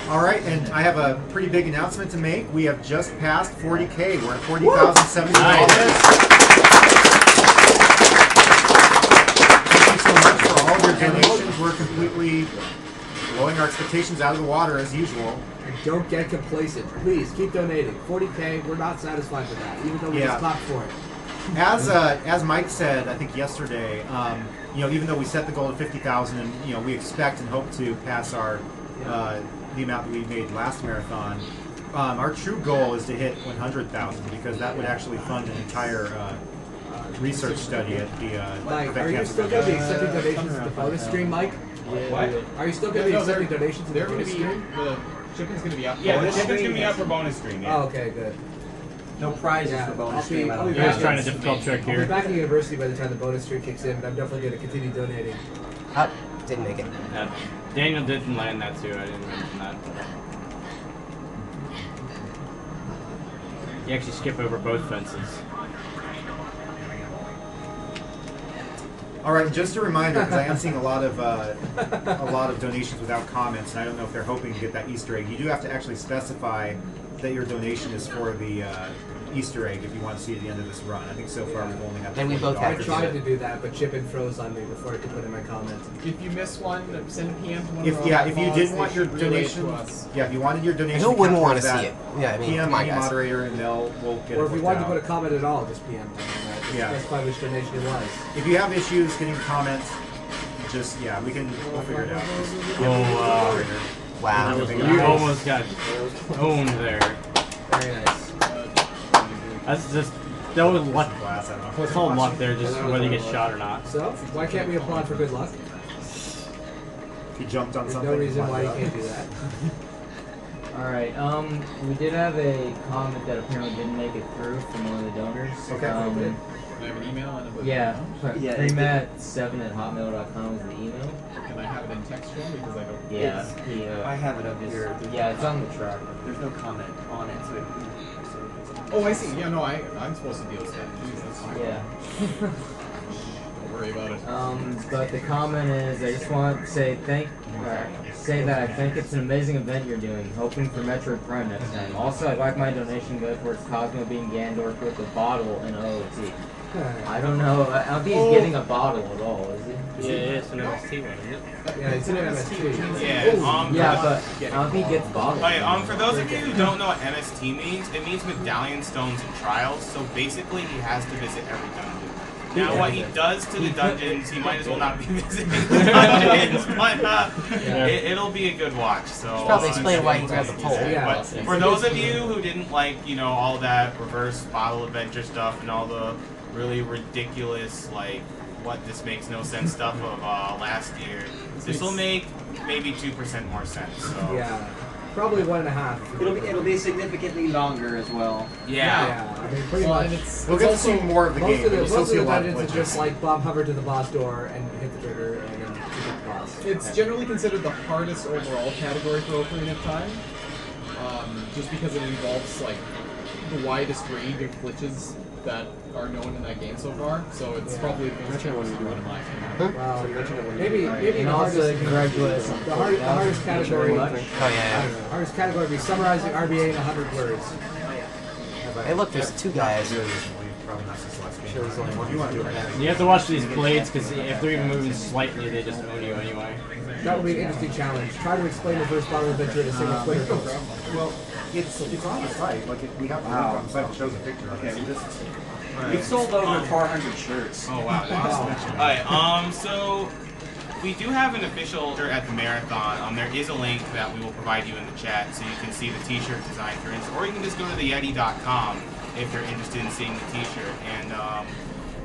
All right, and I have a pretty big announcement to make. We have just passed 40K. We're at 40,070. Thank you so much for all of your donations. We're completely blowing our expectations out of the water as usual. And don't get complacent. Please keep donating. 40K, we're not satisfied with that, even though we just clapped for it. As Mike said, I think yesterday, even though we set the goal at 50,000, and we expect and hope to pass our the amount that we made last marathon, our true goal is to hit 100,000 because that would actually fund an entire research study at the Mike, are you still going to be accepting donations to the bonus stream, Mike? What? Are you still going to be accepting donations to the They're going bonus to be stream? Shipping's gonna be up. Yeah, the Bonus shipping's stream, gonna be yes. up for bonus stream. Yeah. Oh, okay, good. No prizes Yeah, for bonus I'll stream. I be don't He was back trying a in- difficult trick I'll be here. back in university by the time the bonus stream kicks in, but I'm definitely going to continue donating. Oh, didn't make it. Daniel didn't land that too. I didn't mention that. You actually skip over both fences. All right, just a reminder, because I am seeing a lot of donations without comments, and I don't know if they're hoping to get that Easter egg. You do have to actually specify that your donation is for the Easter egg if you want to see it at the end of this run. I think so far we've only had. And we both I have to tried do to do that, but Chippin froze on me before I could put in my comments. If you miss one, send a PM to one If of our if you boss, didn't they want your should relay it donation, to us. yeah, if you wanted your donation, Who wouldn't want want to see it? Yeah, I mean, PM come on, any guys. moderator, and we'll get it. Or if you worked wanted to out. put a comment at all, just PM them. Yeah. Specify which donation it was. If you have issues getting comments, just we'll figure it out. Oh, Wow. you almost got owned there. Very nice. That's just that was luck. Class, I don't know. It's called luck there, just whether you get shot or not. So, why can't we applaud for good luck? He jumped on There's something. no reason why you climbed can't up. do that. Alright, we did have a comment that apparently didn't make it through from one of the donors. Okay. Can I have an email and a Yeah, Yeah, premat7@hotmail.com is the email. Can I have it in text form because I don't. Yeah, I have it up here. yeah, it's on the tracker. There's no comment on it, so. Oh, I see. Yeah, no, I'm supposed to deal with that. Jeez, that's fine. Yeah. Don't worry about it. But the comment is, I just want to say say that I think it's an amazing event you're doing. Hoping for Metroid Prime next time. Also, I'd like my donation go towards Cosmo being Gandorf with a bottle in OOT. I don't know. I don't think he's getting a bottle at all, is he? Yeah, it's an MST one, isn't it? Yeah, it's an MST. Yeah. Yeah, but I don't think he gets bottles. Alright, for those of you who don't know what MST means, it means Medallion Stones and Trials. So basically, he has to visit every dungeon. Now, what he does to the dungeons, he might as well not be visiting the dungeons, but it'll be a good watch. So Probably explain why he grabbed the pole. Yeah. But for those of you who didn't like, all that reverse bottle adventure stuff and all the really ridiculous, what this makes no sense stuff of last year, this will make maybe 2% more sense. So Yeah. Probably 1.5. It'll be significantly longer as well. yeah. I mean, pretty Well, much. and it's We'll get to also see more of the Most game. of the, We'll still most of see a the lot of dungeons are glitches. just like Bob hover to the boss door and hit the trigger and then hit the boss. It's generally considered the hardest overall category for Ocarina of Time, just because it involves the widest range of glitches that are known in that game so far. So it's probably the most challenging one in my opinion. Well, maybe And the also, hardest, congratulations. the hardest category. Oh I yeah. don't know. Hardest category would be summarizing RBA in 100 words. Hey, look, there's two guys. Probably not since the last game. Sure, there's only one. You want to do it right now? You have to watch these blades because if they're even moving slightly, they just own you anyway. That would be an interesting challenge. Try to explain the first bottle adventure in a single Twitter post. Well, it's on the site. We have the link on the site that shows a picture. Okay, see this. We've sold over 400 shirts. Oh wow, that's awesome. Alright, so we do have an official shirt at the marathon. There is a link that we will provide you in the chat so you can see the t-shirt design for instance, or you can just go to theyeti.com if you're interested in seeing the t-shirt. And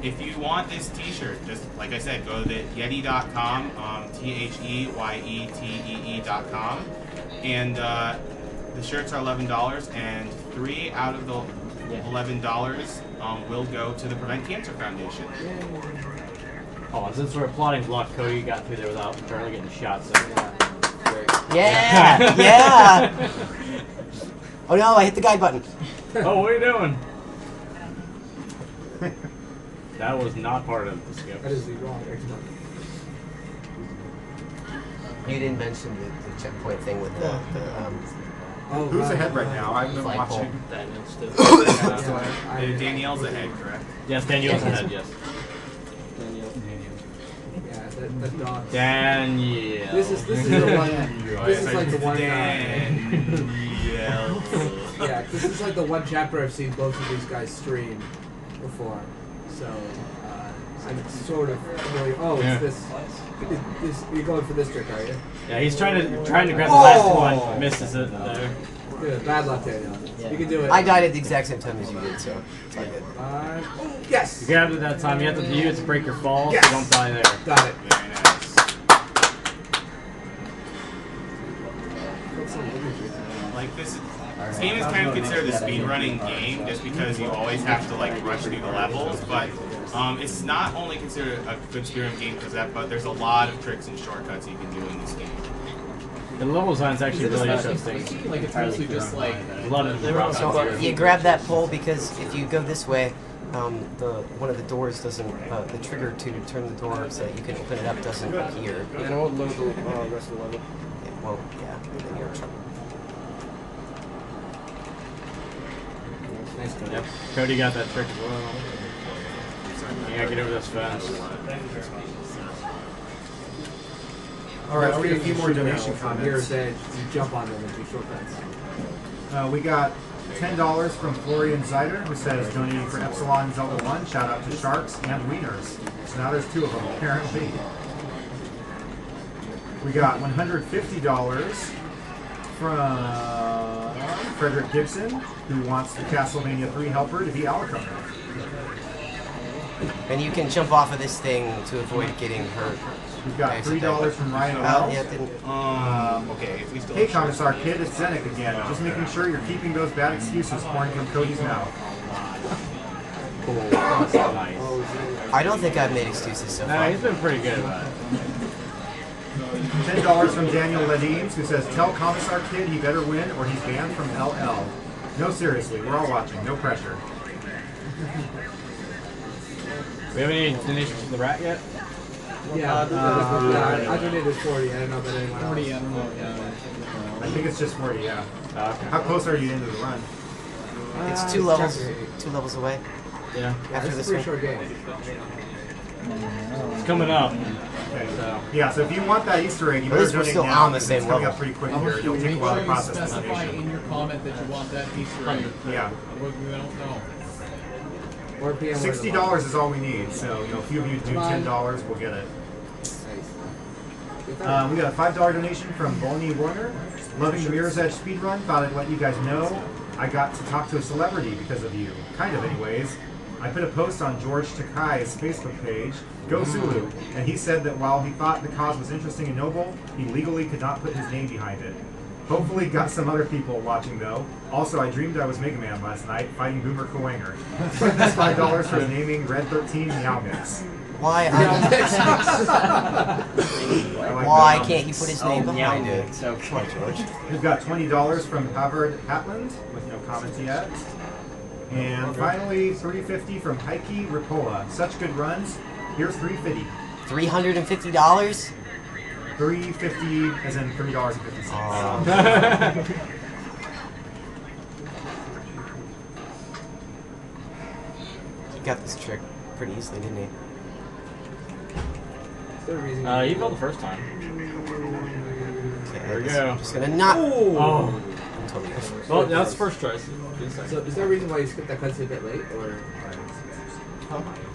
if you want this t-shirt, just like I said, go to the yeti.com, THEYETEE.com, and the shirts are $11, and 3 out of the $11 will go to the Prevent Cancer Foundation. Oh, and since we're applauding luck, Cody got through there without barely getting shot. So Yeah, yeah. Oh no, I hit the guide button. oh, what are you doing? That was not part of the skip. That is the wrong Xbox. You didn't mention the checkpoint thing with the Oh, Who's right. ahead right now? I've been Flagpole. watching. Daniel still. Danielle's ahead, correct? Yes, Daniel's ahead. Yes, Yeah, the dog. Daniel. This is the one. This is like the one. Danielle. Yeah, this is like the one chapter I've seen both of these guys stream before, so I'm sort of familiar. Oh, Yeah. it's this. You're going for this trick, are you? Yeah, he's trying to grab the last Oh! one, misses it there. Good. Bad luck, Daniel. Yeah. You can do it. I died at the exact same time as you did, so it's all good. Yes. You grabbed it that time. You have to use it to break your fall, Yes. so don't die there. Got it. Very nice. Put some imagery. Like this game is kind of considered a speedrunning game just because you always have to like rush through the levels, but it's not only considered a good speedrun game because that, but there's a lot of tricks and shortcuts you can do in this game. The level design is actually really interesting. Like it's mostly just like A lot of the So you grab that pole because if you go this way, one of the doors doesn't, the trigger to turn the door so that you can open it up doesn't appear. And it won't load the rest of the level. It won't, yeah, then you're in trouble. Nice to Yep. Cody got that trick as well. You gotta get over this fence. Alright, I'll read a few more donation Mirror's comments. Edge, you jump on them and do shortcuts. We got $10 from Florian Zider, who says donating for Epsilon Zelda 1. Shout out to Sharks and Wieners. So now there's 2 of them, apparently. We got $150 from Frederick Gibson, who wants the Castlevania 3 helper to be Alucard. And you can jump off of this thing to avoid getting hurt. We've got $3 from Ryan Oh, Wells. yeah, it didn't. Okay, if we still Hey, Commissar Kid, it's Zenik again. Just making sure you're keeping those bad excuses pouring from Cody's mouth. Cool. That's nice. I don't think I've made excuses so No, far. he's been pretty good about it. $10 from Daniel Ledines, who says, tell Commissar Kid he better win or he's banned from LL. No, seriously, we're all watching. No pressure. We have any donations to the rat yet? Yeah, I donated 40. I don't know about anyone else. 40. I don't know. Yeah. I think it's just 40, yeah. Okay. How close are you into the run? It's 2 levels, 2 levels away. Yeah. After It's a this pretty one. short game. It's coming up. Okay. So. Yeah, so if you want that Easter egg, you At better least we're donate still now, on the because same it's coming level. up pretty quick here. It'll take a while to process the Specify donation. in your comment that you want that Easter egg. Yeah. We don't know. Or PM $60 is all we need, so a few of you do $10, we'll get it. We got a $5 donation from Volney Warner. Loving the Mirror's Edge speedrun. Thought I'd let you guys know I got to talk to a celebrity because of you. Kind of, anyways. I put a post on George Takai's Facebook page, Go Zulu, and he said that while he thought the cause was interesting and noble, he legally could not put his name behind it. Hopefully got some other people watching though. Also, I dreamed I was Mega Man last night fighting Boomer Kowanger. Spent this $5 for naming Red 13 Meow Mix. Why? Why can't he put his name behind it? So Come on, George. We've got $20 from Havard Hatland with no comments yet. And finally, $3.50 from Heike Ripola. Such good runs. Here's $3.50. $350? $3.50 as in $3.50. He got this trick pretty easily, didn't he? You failed the first time. Okay, There we this- go. I'm just gonna not. Oh. Totally. Well, that's first choice. So is there a reason why you skipped that cutscene a bit late, or?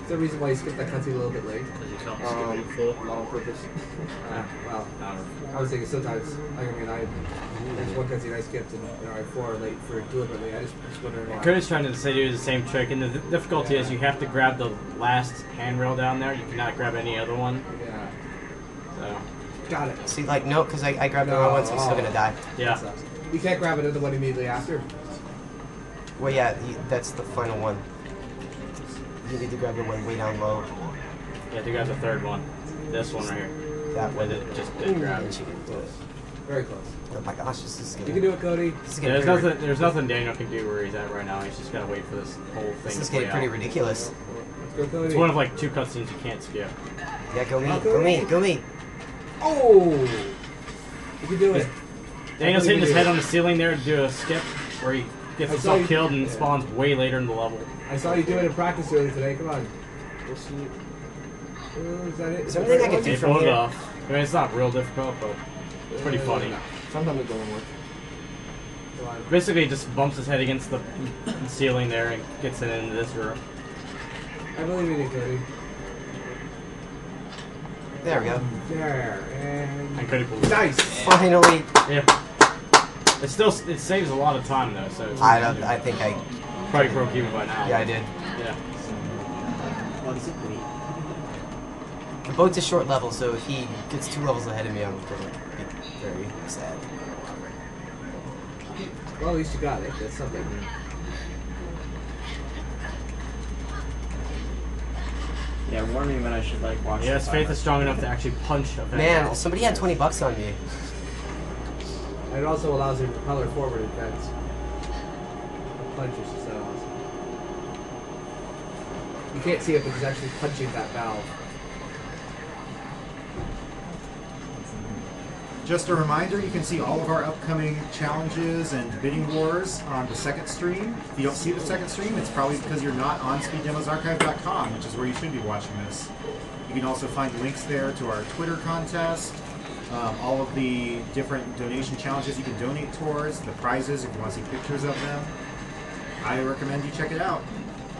Is there a reason why you skipped that cutscene a little bit late? Not on purpose. Well, I was thinking sometimes. There's one cutscene I skipped, and I had 4 late for deliberately. I just wondering why. Cody's trying to say do the same trick, and the difficulty is you have to grab the last handrail down there. You cannot grab any other one. Yeah. So. Got it. See, like, no, because I grabbed the wrong one, so I'm still gonna die. Yeah. You can't grab another one immediately after. Well, yeah, that's the final one. You need to grab the one way down low. You have to grab the third one. This one right here. That one. With it just did grab. And she can do it. Very close. Oh my gosh, this is You getting. can do it, Cody. This is Yeah, getting there's nothing Daniel can do where he's at right now. He's just gotta wait for this whole thing This is to play getting pretty out. ridiculous. Let's go, Cody. It's one of like 2 cutscenes you can't skip. Yeah, go me, go me, go me. Oh! You can do it. Daniel's hitting his head on the ceiling there to do a skip where he gets I saw himself you- killed and spawns way later in the level. I saw you do it in practice earlier today. Come on. We'll see. Is that it? Is there anything I can do He from pulled it here? off. I mean, it's not real difficult, but it's pretty funny. Sometimes it doesn't work. Come on. Basically, he just bumps his head against the ceiling there and gets it into this room. I believe in you, Cody. There we go. There. And. And Cody pulls it. Nice! Finally. Yeah. It saves a lot of time though, so it's I think I. probably broke even by now. Yeah, I did. Yeah. The boat's a short level, so if he gets 2 levels ahead of me, I'm gonna be very sad. Well, at least you got it. That's something. Yeah, warn me when I should like watch. Yes, the Faith timer. is strong enough to actually punch a Man, somebody had $20 on me. And it also allows you to color forward in vents. A punch is just so awesome. You can't see it, but he's actually punching that valve. Just a reminder, you can see all of our upcoming challenges and bidding wars on the second stream. If you don't see the second stream, it's probably because you're not on speeddemosarchive.com, which is where you should be watching this. You can also find links there to our Twitter contest, all of the different donation challenges you can donate towards, the prizes if you want to see pictures of them. I recommend you check it out.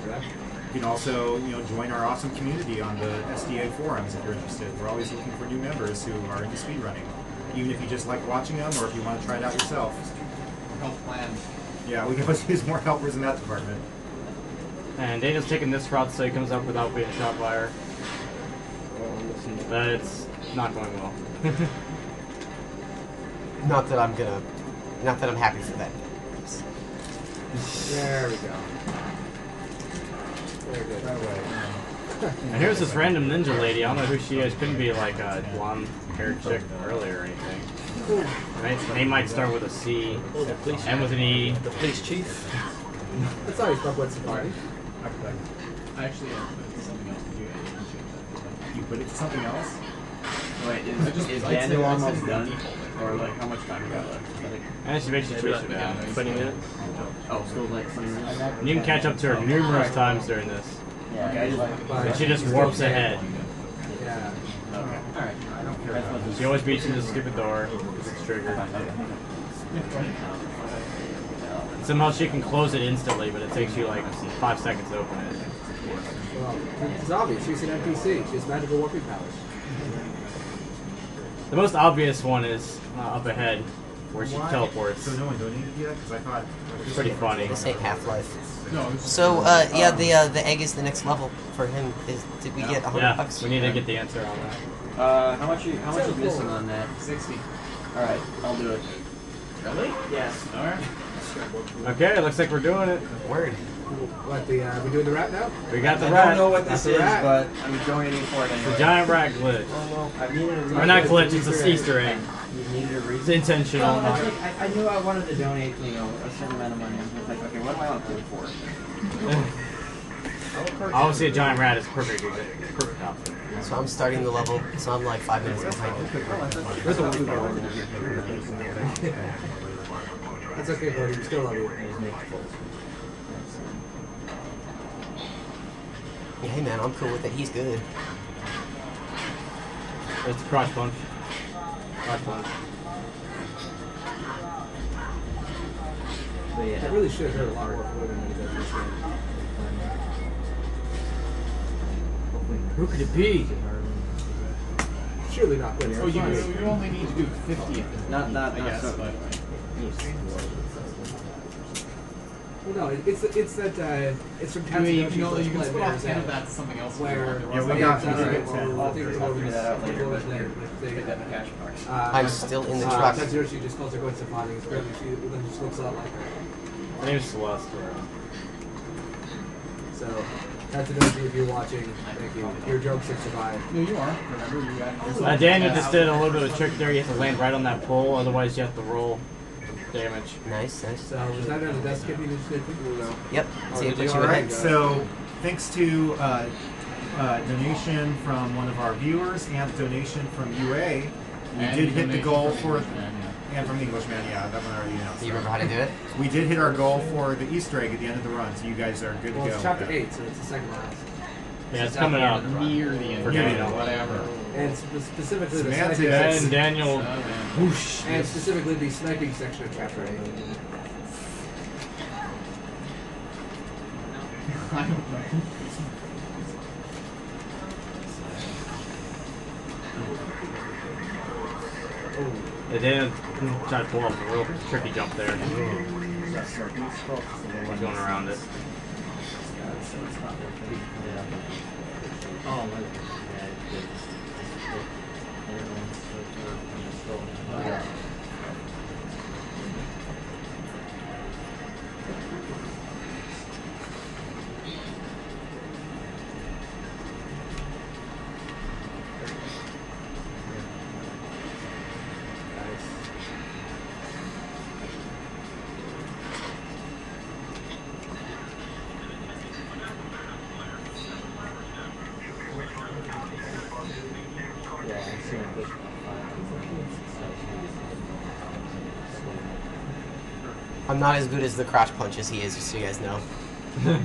You can also, join our awesome community on the SDA forums if you're interested. We're always looking for new members who are into speedrunning. Even if you just like watching them, or if you want to try it out yourself. Help plan. Yeah, we can always use more helpers in that department. And Daniel's taking this route so he comes up without being shot fire. But it's not going well. Not that I'm happy for that. There we go. Very good. That way. And here's this random ninja lady. I don't know who she is. Couldn't be like a blonde-haired chick earlier or anything. Right? Name might start with a C, end with an E. The police chief. That's always fun with Safari. I actually put something else to do. You put it to something else? Wait, is Daniel almost done? Or like how much time we got left? And she makes situation down. 20 minutes. Oh, still like 20 minutes? And you can catch up to her numerous times during this. Yeah. And she just warps ahead. Yeah. Okay. Alright. I don't care. She always beats you to the stupid door. It's triggered. Somehow she can close it instantly, but it takes you like 5 seconds to open it. Well, it's obvious. She's an NPC. She has magical warping powers. The most obvious one is up ahead, where she teleports. So no one donated yet? Because I thought... It's pretty funny. This ain't Half-Life. No. So, yeah, the egg is the next level for him. Did we get $100? Yeah, we need to get the answer on that. How much is missing on that? 60. Alright, I'll do it. Really? Yes. Alright. Okay, looks like we're doing it. Word. What, we doing the rat now? We got the I rat. don't know what this That's is, a rat. but I'm donating for it anyway. The giant rat glitch. Or not glitch, it's an Easter egg. It's intentional. I knew I wanted to donate, a certain amount of money. I was like, okay, what do I want to do it for? Obviously, a giant rat is perfect option. So I'm starting the level, so I'm like 5 minutes behind. That's okay, buddy. We still love you. Yeah, hey man, I'm cool with it. He's good. It's the cross punch. Cross punch. I really should have heard a lot more from women when he does this game. Who could it be? Surely not good. Oh, you only need to do 50 of it. Not I guess, so. but... Well, no, it's that it's from I mean, you can Tatsunoshi's split split off 10 of that to something else. where Yeah, we got I'll figure that out later, but get that in the cash box. I'm still in the truck. Tatsunoshi just calls her Gwen Stefani. Apparently she just looks a lot like her. Her name's Celeste. So, Tatsunoshi, if you're watching, thank you. Your jokes have survived. No, you are. Remember, you Daniel just did a little bit of a trick there. You have to land right on that pole, otherwise you have to roll damage. Nice, nice. So, was that on the desk if you just did no? Yep. See, it puts you Alright, ahead. so thanks to donation from one of our viewers and donation from UA, we did hit the goal for... And from the Englishman, yeah, that one already announced. Do you remember how to do it? We did hit our goal for the Easter egg at the end of the run, so you guys are good Well, to go. it's chapter 8, so it's the second last. Yeah, it's coming up. near the end. For Yeah, Daniel. whatever. And specifically the Semantics. sniping And section. Daniel, So, whoosh. And specifically the sniping section of chapter 8. I don't know. And Daniel tried to pull off a real tricky jump there. He's going around it. I'm not as good as the crouch punch as he is, just so you guys know. Yeah.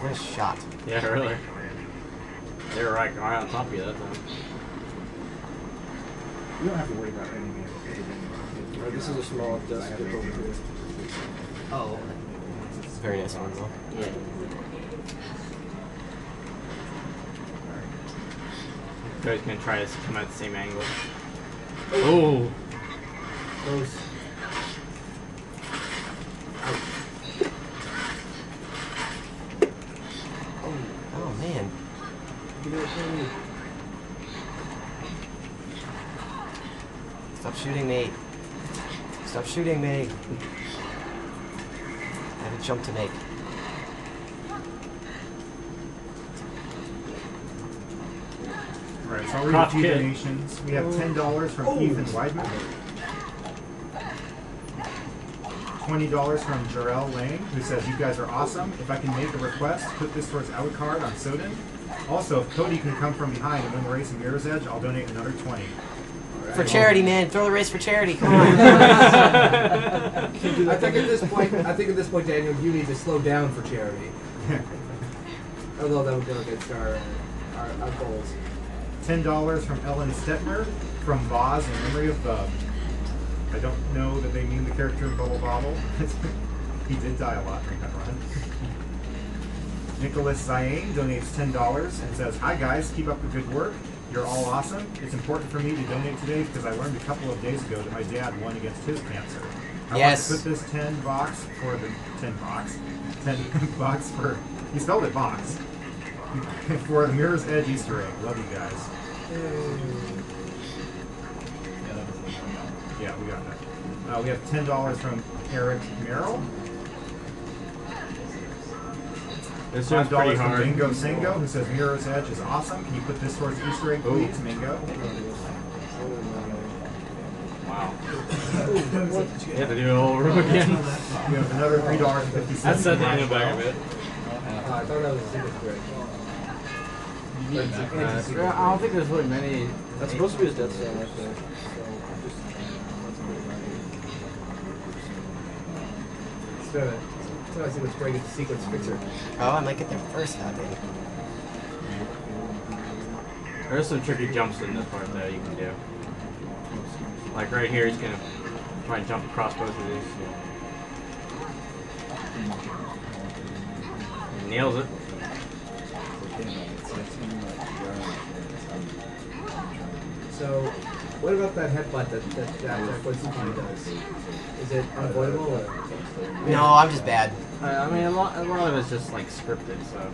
What a shot. Yeah, really. They were right on top of you that time. You don't have to worry about anything. Right, this is a small desk over here. Oh. It's a very nice one, though. Yeah. Cody's gonna try to come at the same angle. Oh! Close. Oh, man. Stop shooting me. Stop shooting me. I have a jump to make. Alright, so I'll read a Crop few kit. donations. We have $10 from Ethan Weidman. $20 from Jarell Lang, who says, "You guys are awesome. If I can make a request, put this towards Alucard on Soden. Also, if Cody can come from behind and win the race in Mirror's Edge, I'll donate another 20. For charity, man. Throw the race for charity. Come on. I think at this point, Daniel, you need to slow down for charity. Although that would go against our goals. $10 from Ellen Stetner from Boz in memory of Bub. I don't know that they mean the character in Bubble Bobble. He did die a lot during that run. Nicholas Zayane donates $10 and says, "Hi guys, keep up the good work. You're all awesome. It's important for me to donate today because I learned a couple of days ago that my dad won against his cancer. I want to put this 10 box for the 10 box for, he spelled it box, for the Mirror's Edge Easter egg. Love you guys." Yeah, we got that. We have $10 from Eric Merrill. This one's $5 pretty from hard. Mingo Singo, who says Mirror's Edge is awesome. Can you put this towards Easter egg, please, Mingo? Wow. You have to do it all over again. We have another $3.50. That's set Daniel back a bit. I thought that was a secret trick. I don't think there's really many. That's supposed to be his death cell right there. So I see what's great is the sequence fixer. Oh, I might get there first, I think. There's some tricky jumps in this part that you can do. Like right here, he's gonna try and jump across both of these. He nails it. So, what about that headbutt that Koizumi does? Is it unavoidable? Or? No, I'm just bad. I mean, a lot of it's just like scripted, so.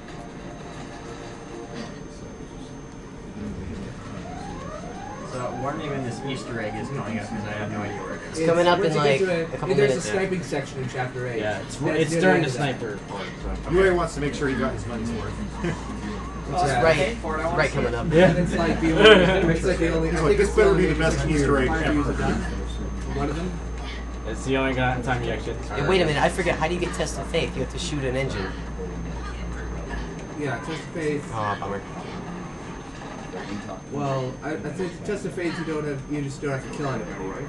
So, wondering when this Easter egg is coming up because I have no idea where it is. It's coming up in once you like get to a couple there's minutes. a sniping section in chapter 8. Yeah, That's it's near during the the end of that. sniper part. So. He really wants to make sure he got his money's worth. It's right coming up. Yeah. And it's like the only, it's like the only, I think This it's better the be only the best Easter egg time to use a ever. gun. One of them? It's the only time you actually. Hey, wait a minute, I forget. How do you get test of faith? You have to shoot an engine. Yeah, test of faith. Oh, bummer. Well, I think test of faith you just don't have to kill anybody, right?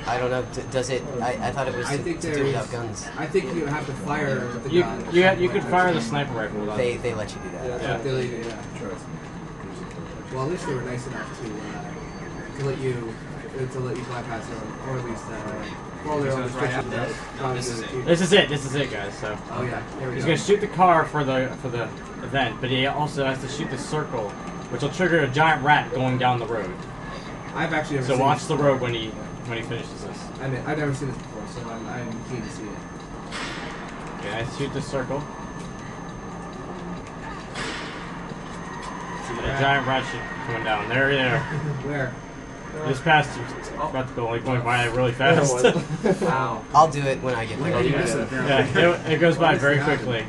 I don't know. Does it? I thought it was I to think do there's- without guns. I think you have to fire the gun. You could fire the sniper rifle without. They let you do that. Yeah. Yeah. Well, at least they were nice enough to let you bypass it, or at least well, they're on restrictions. This is it, guys. So. Oh yeah, there we He's go. gonna shoot the car for the event, but he also has to shoot the circle, which will trigger a giant rat going down the road. I've actually never So seen watch this. the road when he finishes this. I've never seen this before, so I'm keen to see it. Okay, I shoot the circle. See the And a rat? giant rat should coming down. There. Where? Just past you. It's about to go like going by really fast. Wow. I'll do it when I get When did you there. miss it? Yeah, it goes by What is very happening? quickly.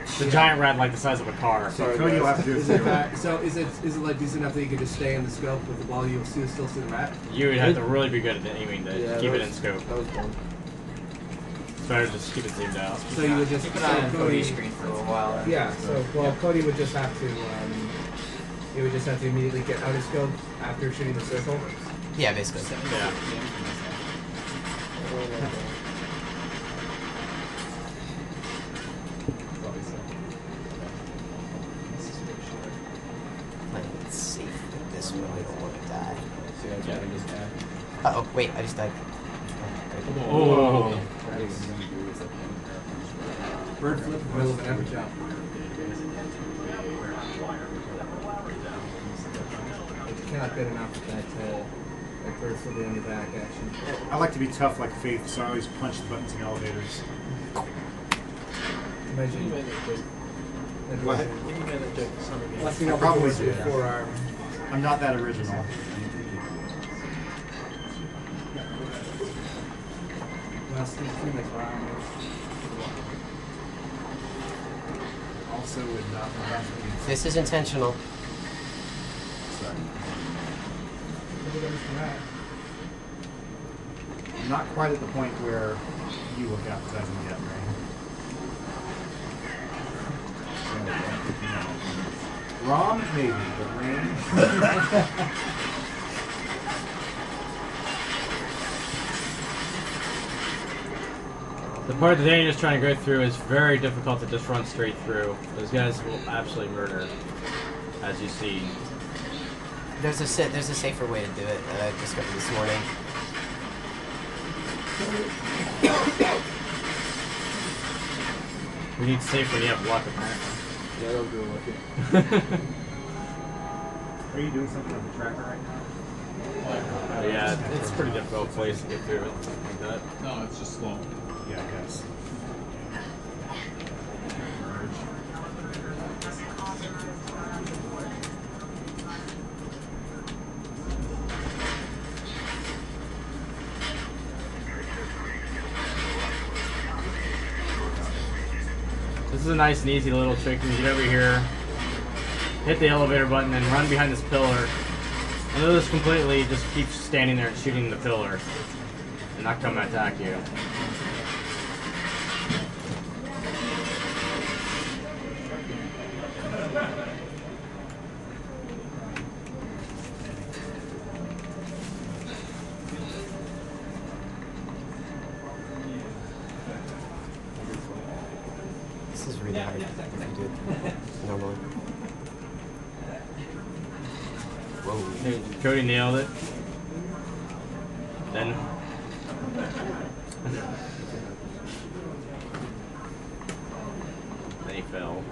It's a giant rat like the size of a car. So Cody will have to do it Is it too. so? Is it like decent enough that you can just stay in the scope while you still see the rat? You would have to really be good at aiming to Yeah, keep that it in was- scope. That was fun. It's better to just keep it zoomed out. So you would just Keep it on Cody's screen for a little while. Yeah. So Cody would just have to You would just have to immediately get out of scope after shooting the circle. Yeah, basically. Yeah. Playing it safe this way. I don't want to die. See, that's why I just died. Uh oh, wait, I just died. Oh. Bird flip in the middle of an ever jump. You cannot get enough of that like bird flipping on your back action. I like to be tough like Faith, so I always punch the buttons in elevators. Imagine What? Blessing I up probably with do, your yeah. forearm. I'm not that original. Between the ground. Also would not have to This is intentional. Sorry. I'm not quite at the point where you look appetizing yet, Ray. Rom, maybe, but Rain. The part that Daniel's trying to go through is very difficult to just run straight through. Those guys will absolutely murder, as you see. There's a safer way to do it that I discovered this morning. We need safe when you have luck, apparently. Yeah, that'll go lucky. Are you doing something on the tracker right now? Yeah, it's a pretty difficult place to get through it like that. No, it's just slow. Yeah, I guess. This is a nice and easy little trick. You can get over here, hit the elevator button, and run behind this pillar. And they'll just completely just keep standing there and shooting the pillar and not come and attack you. This is really hard if you do it normally. Whoa. Cody nailed it. Then then he fell.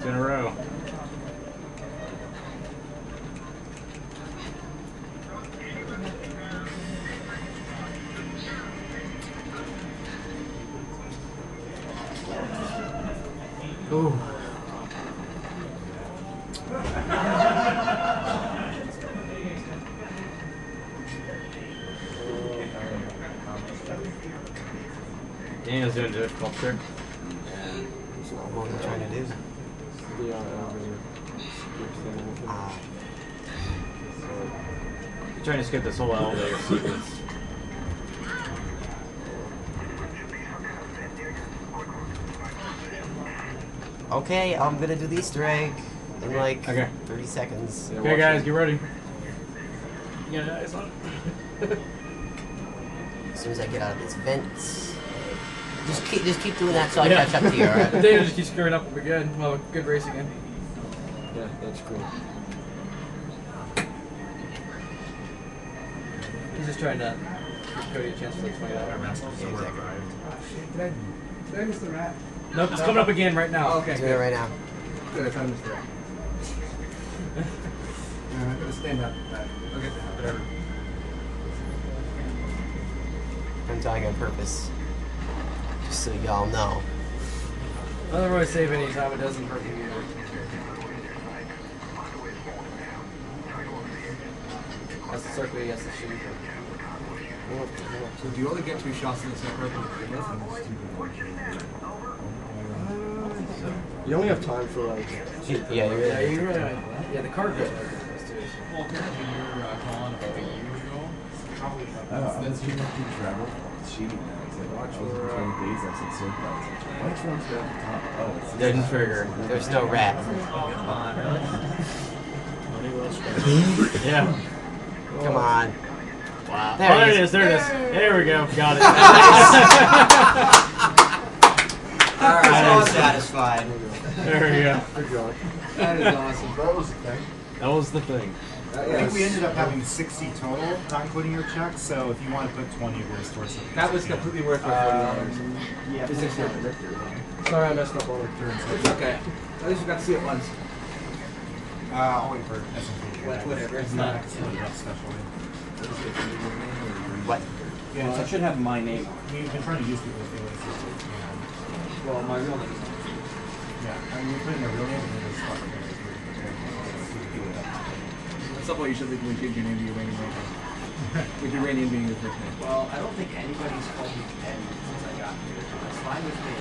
Two in a row. Ooh. Daniel's doing a difficult trick. What am I trying to do? The elevator. Ah. You're trying to skip this whole elevator sequence. Okay, I'm gonna do the Easter egg in like Okay. 30 seconds. Okay, guys, get ready. You got eyes on it. As soon as I get out of this vent. Just keep doing that so I catch up to you, alright? Daniel just keeps screwing up. We're good. Well, good race again. Yeah, that's cool. He's just trying to give Cody a chance to explain that. Did I miss the rat? Nope, it's coming up again right now. Oh, okay. Doing it right now. Good, I thought I missed the rat. I'm gonna stand up. Okay, whatever. I'm dying on purpose. Just so y'all know. I don't really save any time. It doesn't hurt you either. That's the circle he has to shoot. So do you only get 2 shots in the circle? You only have time for like. Yeah, you're Yeah, really. you're right. Yeah, the card goes like this too. Well, apparently you were calling about a year ago. That's too much to travel. Cheating now. It's like, watch for 20 days. I said so far. Which one's down at the top? Oh, it's Didn't trigger. There's no rat. Yeah. Come on. Wow. There Oh, there it it is. is. There it is. There we go. Got it. I'm satisfied. There we go. Good job. That is awesome. That was the thing. That was the thing. I think we ended up having 60 total, not including your check. So if you want to put 20 of yours towards something, That was completely worth my $40. yeah. Sorry, I messed up all the turns. It's okay. At least we got to see it once. I'll wait for S&P. Whatever. It's not special. What? Yeah, Well, it should have my name on it. we've been trying to use people's feelings. Well, my real name. Yeah, I mean, we put in their real name and then it's fucking At some point, you should legally change your name to Uranium Ranger. With Uranium being your first name. Well, I don't think anybody's called me Penny since I got here. That's fine with me.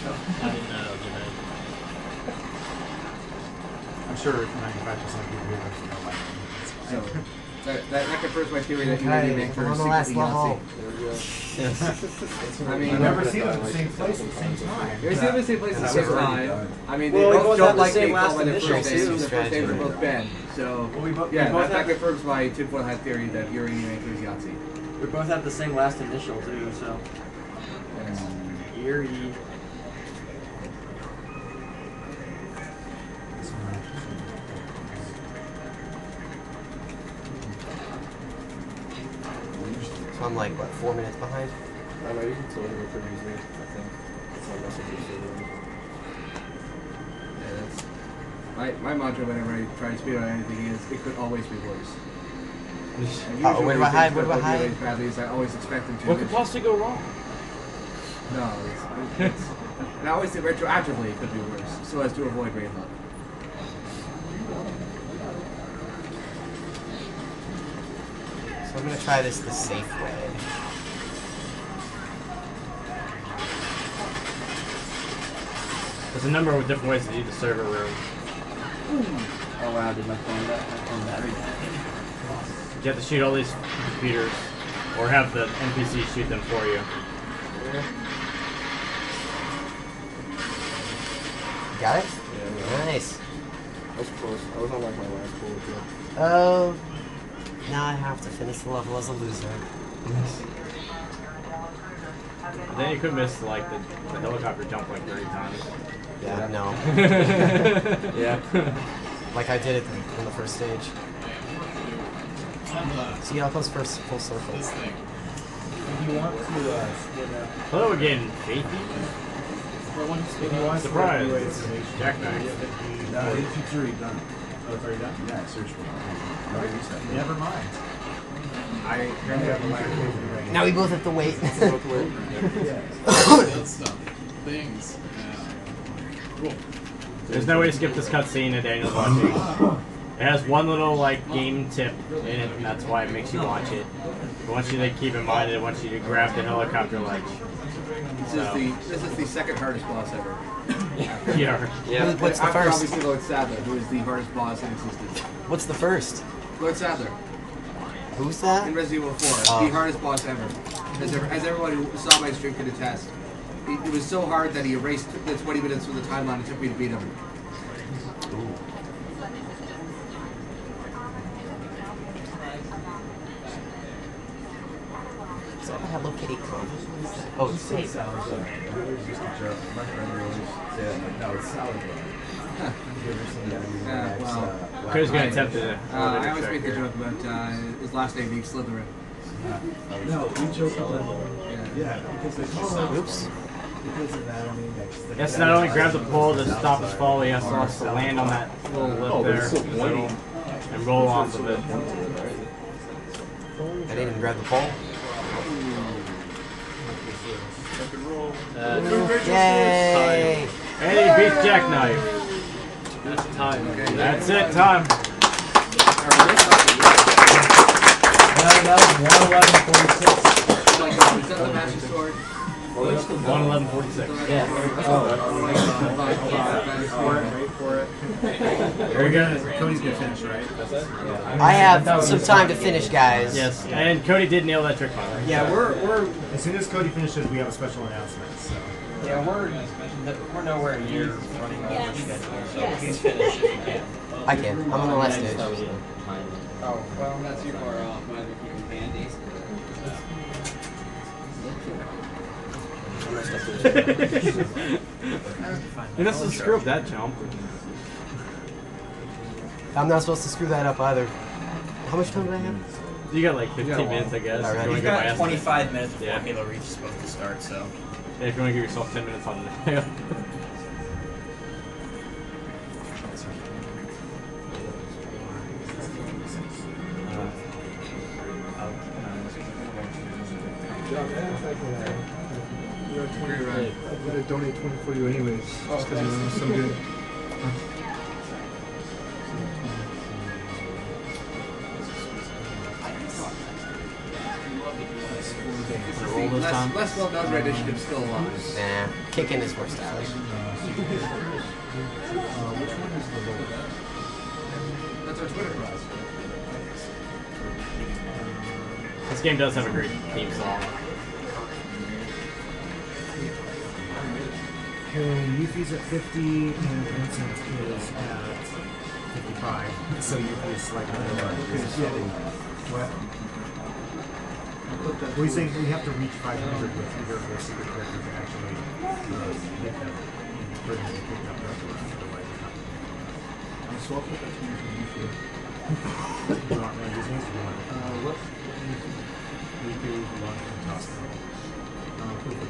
So. I didn't know, did I? I'm sure 95% of people here don't know my name. So, that confirms my theory that Okay, Uranium Ranger we're on is the last secretly level. Yahtzee. I mean, You never see them in the same place at the same time. You're seeing the same place at the same time. I mean, they Well, we both both don't have the like same being called last by their first initials, names. too. Their first names are both Ben. So, Well, we both that confirms my tinfoil hat theory that Uranium Ranger is Yahtzee. We both have the same last initial too, so. Eerie. So I'm like, what, 4 minutes behind? I know you can tell him pretty easily, I think. That's how messages are. Yeah, that's my mantra whenever I try to speed on anything is it could always be worse. Where do I hide? Where do I hide? Badly is I always expect them to. What could possibly go wrong? No, it's and I always think retroactively it could be worse, so as to avoid rain luck. So I'm gonna try this the safe way. There's a number of different ways to do the server room. Oh wow, did my phone battery die? You have to shoot all these computers, or have the NPC shoot them for you. Got it? Yeah, Nice. I was close. I was on like my last pull with you. Oh, now I have to finish the level as a loser. But then you could miss like the helicopter jump like 30 times. Yeah, no. Yeah. Like I did it in the first stage. See how it goes first full circle. If you want to split up, Hello again, Faithy. if you want Surprise. to information, Jackknife. no, it's already done. Oh, it's already done? Yeah, search for it. Never mind. I currently have the last page ready. Now we both have to wait. Things. There's no way to skip this cutscene that Daniel's watching. It has one little like game tip in it, and that's why it makes you watch it. It wants you to keep in mind that it wants you to grab the helicopter ledge. This is the second hardest boss ever. Yeah. What's the After first? obviously Lord Sadler, who is the hardest boss in existence. What's the first? Lord Sadler Who's that? in Resident Evil 4, Oh. the hardest boss ever. As everyone who saw my stream could attest. It was so hard that he erased the 20 minutes from the timeline it took me to beat him. Is that a Hello Kitty clone? Oh, it's safe. Just a joke. My friend always said, like, no, it's salad bar. You ever seen that movie? Yeah, well, Who's gonna attempt to? I always make the joke about his last name being Slytherin. No, we joke about Yeah. because they call it. Oops. Because of that, I mean, He has to not only grab the pole to stop his fall, he has to also land on that little lip there in the middle and roll off of it. I didn't even grab the pole. Yay! And he beats Jackknife. That's time. That's it, time. That was 111.46. Like, is that the magic sword? 1:11:46. Yeah. Wait for it. Very good. Cody's gonna finish, right? I have some time to finish, guys. Yes, and Cody did nail that trick finally. Yeah, we're as soon as Cody finishes, we have a special announcement. So. Yeah, we're nowhere near running over schedule, so please finish if you can. I can. I'm on the last stage. Oh, well, that's too far off. Might as well keep them handy. You're not supposed to screw up that jump. I'm not supposed to screw that up either. How much time do I have? You got like 15 minutes, I guess. All right. If you You've wanna go got by 25 minutes before Yeah. Halo Reach is supposed to start, so. Yeah, if you want to give yourself 10 minutes on the day. You're at 20, right? I'm gonna donate 20 for you anyways, just because you're so good. Roll this time. Less well-known Red Initiative still alive. Nah, kicking is more stylish. That's our Twitter prize. This game does have a great theme song. Okay, Yuffie's at 50 and Vincent is at 55. So Yuffie is slightly lower. What? We're saying we have to reach 500 with either of their secret characters to actually get them for them to pick up I'm swap with that team from Yuffie. You want one of these names or you want What? Yuffie is a lot fantastic. Proof of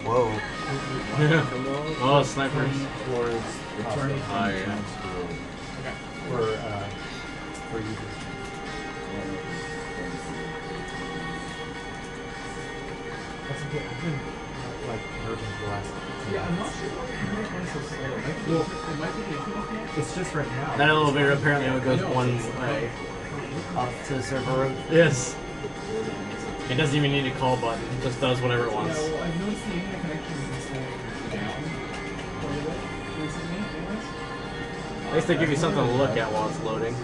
Whoa. Oh, snipers. towards Attorney Oh, yeah. for you. That's okay. I've been like urgent the last. Yeah, I'm not sure why it might be the issue. It's just right now. That elevator apparently only goes one way. Up to the server room. Yes. It doesn't even need a call button. It just does whatever it Yeah, wants. well, I've noticed the internet connection is slowing down quite a bit recently, anyways. At least they give you something to look at while it's loading.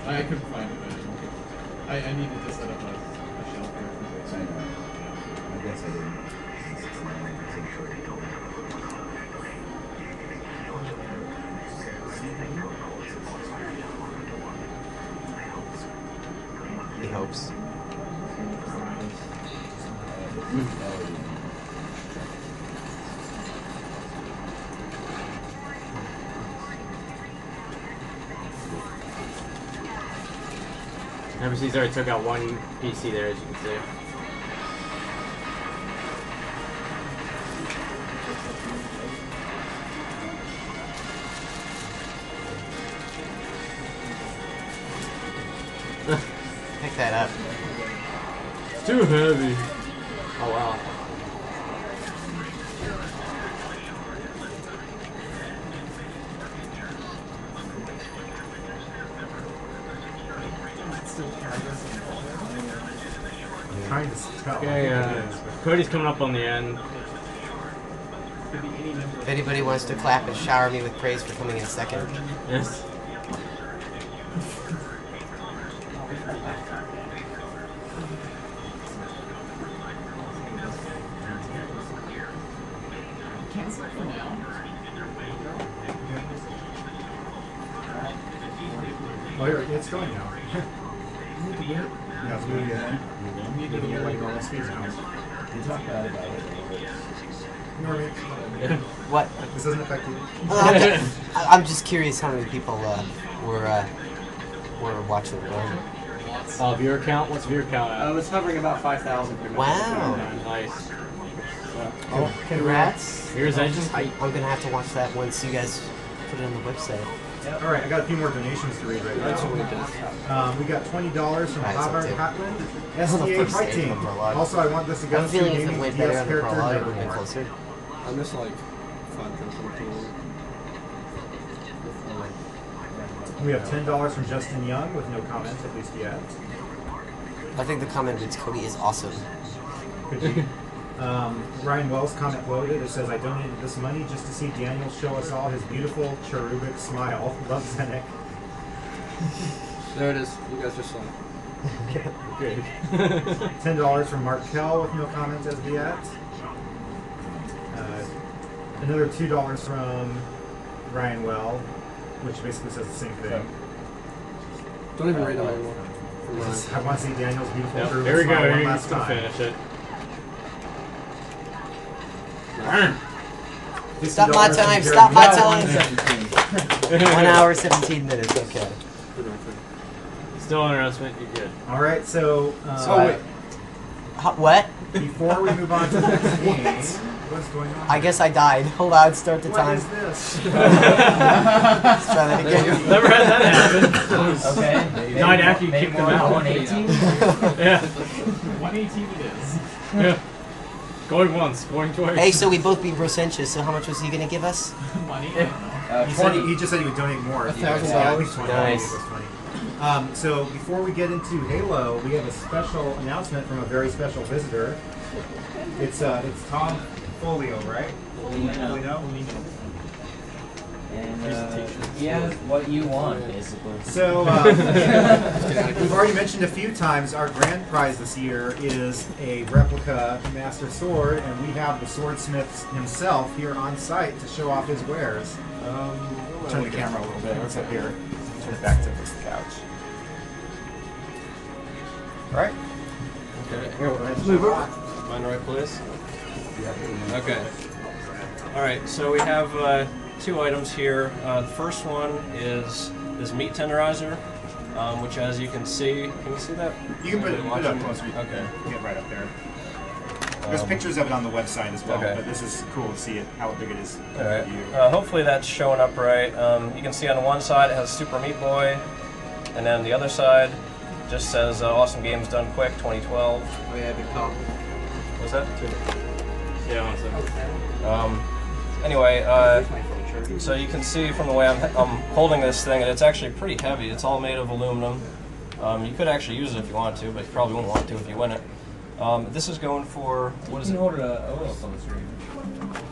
I could find it, but I needed to set up a shelf here. I guess I didn't. He hopes. Never already took out one PC there, as you can see. Pick that up. It's too heavy. Oh wow. I'm trying to tell. Okay, Cody's coming up on the end. If anybody wants to clap and shower me with praise for coming in second. Yes. Cancel it for now. Oh, here, it's going now. Yeah, it's moving in. Need to Moving hear at like it. normal speed now. You talk bad about it. You know what I mean? What? This doesn't affect you. I'm just curious how many people were watching the game. Viewer count? What's viewer count at? It's hovering about 5,000 pretty much. Wow. Nice. Oh, congrats. Here's Edges. I'm gonna have to watch that once you guys put it on the website. All right, I got a few more donations to read right now. We got $20 from Haber Patland, SDA Fighting. Also, I want this I'm against feeling if it gaming went DS better on the character prologue, it would have been Nevermore. closer. I miss like 5 We have $10 from Justin Young with no comments, at least yet. I think the comment reads Cody is awesome. Could be. Ryan Wells comment loaded. It says, I donated this money just to see Daniel show us all his beautiful cherubic smile. Love Zenek. There it is. You guys just saw it. Good. $10 from Mark Kell with no comments as of yet. Another $2 from Ryan Well, which basically says the same thing. Don't even read it anymore. I want to see Daniel's beautiful Yep, cherubic there we go. smile one You last can time. finish it. Stop my time, stop my time! 1 hour, 17 minutes, okay. Still underestimate, you're good. All right, so wait. What? before we move on to the next game, what's going on? I guess I died. Hold on, start the What time. is this? Let's try that again. Never had that happen. Okay. Died after you kicked them out. 118? Yeah. 118 it is. Yeah. Going once, going twice. Hey, so we both beat Brosentious, so how much was he gonna give us? Money? I don't know. He just said he would donate more. $1,000. Yeah, at least 20. Nice. So before we get into Halo, we have a special announcement from a very special visitor. It's Tom Folio, right? Folio. And he has what you want, basically. So we've already mentioned a few times our grand prize this year is a replica Master Sword, and we have the swordsmith himself here on site to show off his wares. Turn the camera a little bit. What's up here? Turn it back to this couch. All right. Okay. Here, let's Move show over. off. Mind the right place? Okay. Alright, so we have 2 items here. The first one is this meat tenderizer, which as you can see that? You can put it up closer. Okay. Get right up there. There's pictures of it on the website as well, okay. but this is cool to see it, how big it is. Alright. Hopefully that's showing up right. You can see on one side it has Super Meat Boy, and then the other side just says Awesome Games Done Quick 2012. Oh yeah, the cop. What's that? Yeah, one second. Anyway, so you can see from the way I'm holding this thing, and it's actually pretty heavy. It's all made of aluminum. You could actually use it if you want to, but you probably won't want to if you win it. This is going for, what is it? You can order a OS on the stream.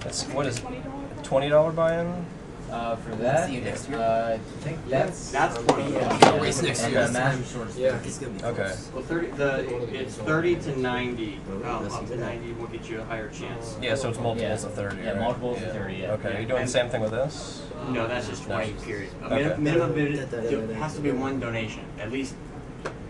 It's, what is it? $20 buy-in? For that, I think that's 20. Race next year. Yeah. Okay. Well, it's 30 to 90. Up to 90 will get you a higher chance. Yeah, so it's multiples of 30. Yeah, right? multiples of 30, yeah. Okay, are you doing the same thing with this? No, that's just 20 period. Okay. Minimum bid, it has to be 1 donation. At least,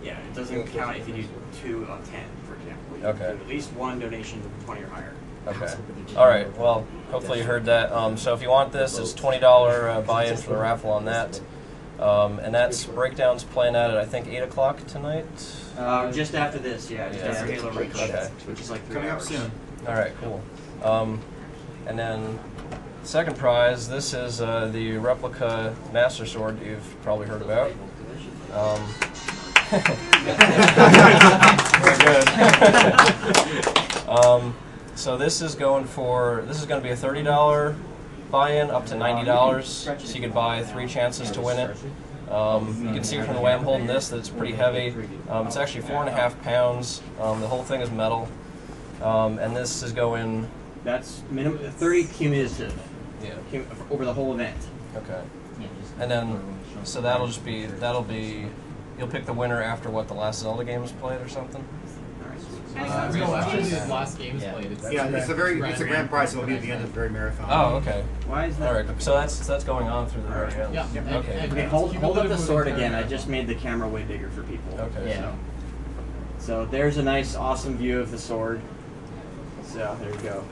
yeah, it doesn't count if you do 2 of 10, for example. You Okay. do at least 1 donation, 20 or higher. Okay. All right. Well, hopefully you heard that. So if you want this, it's $20 buy-in for the raffle on that. And that's breakdowns playing at I think 8 o'clock tonight. Just after this, yeah. Just after Halo Reach, Okay. which is like 3 Coming up hours. soon. All right. Cool. And then second prize. This is the replica Master Sword you've probably heard about. Very good. So this is going to be a $30 buy-in up to $90, so you could buy 3 chances to win it. You can see from the way I'm holding this that it's pretty heavy. It's actually 4.5 pounds. The whole thing is metal, and this is going. That's minimum 30 cumulative. Yeah. Over the whole event. Okay. And then, so that'll be. You'll pick the winner after what, the last Zelda game is played or something. No, after these last games played, it's It's a grand prize. So it'll be at the end of the very marathon. Oh, okay. Why is that? All right. So that's going on through the very end. Yeah. Okay. Okay, hold up the sword again. I just made the camera way bigger for people. Okay. Yeah. So there's a nice, awesome view of the sword. So there you go.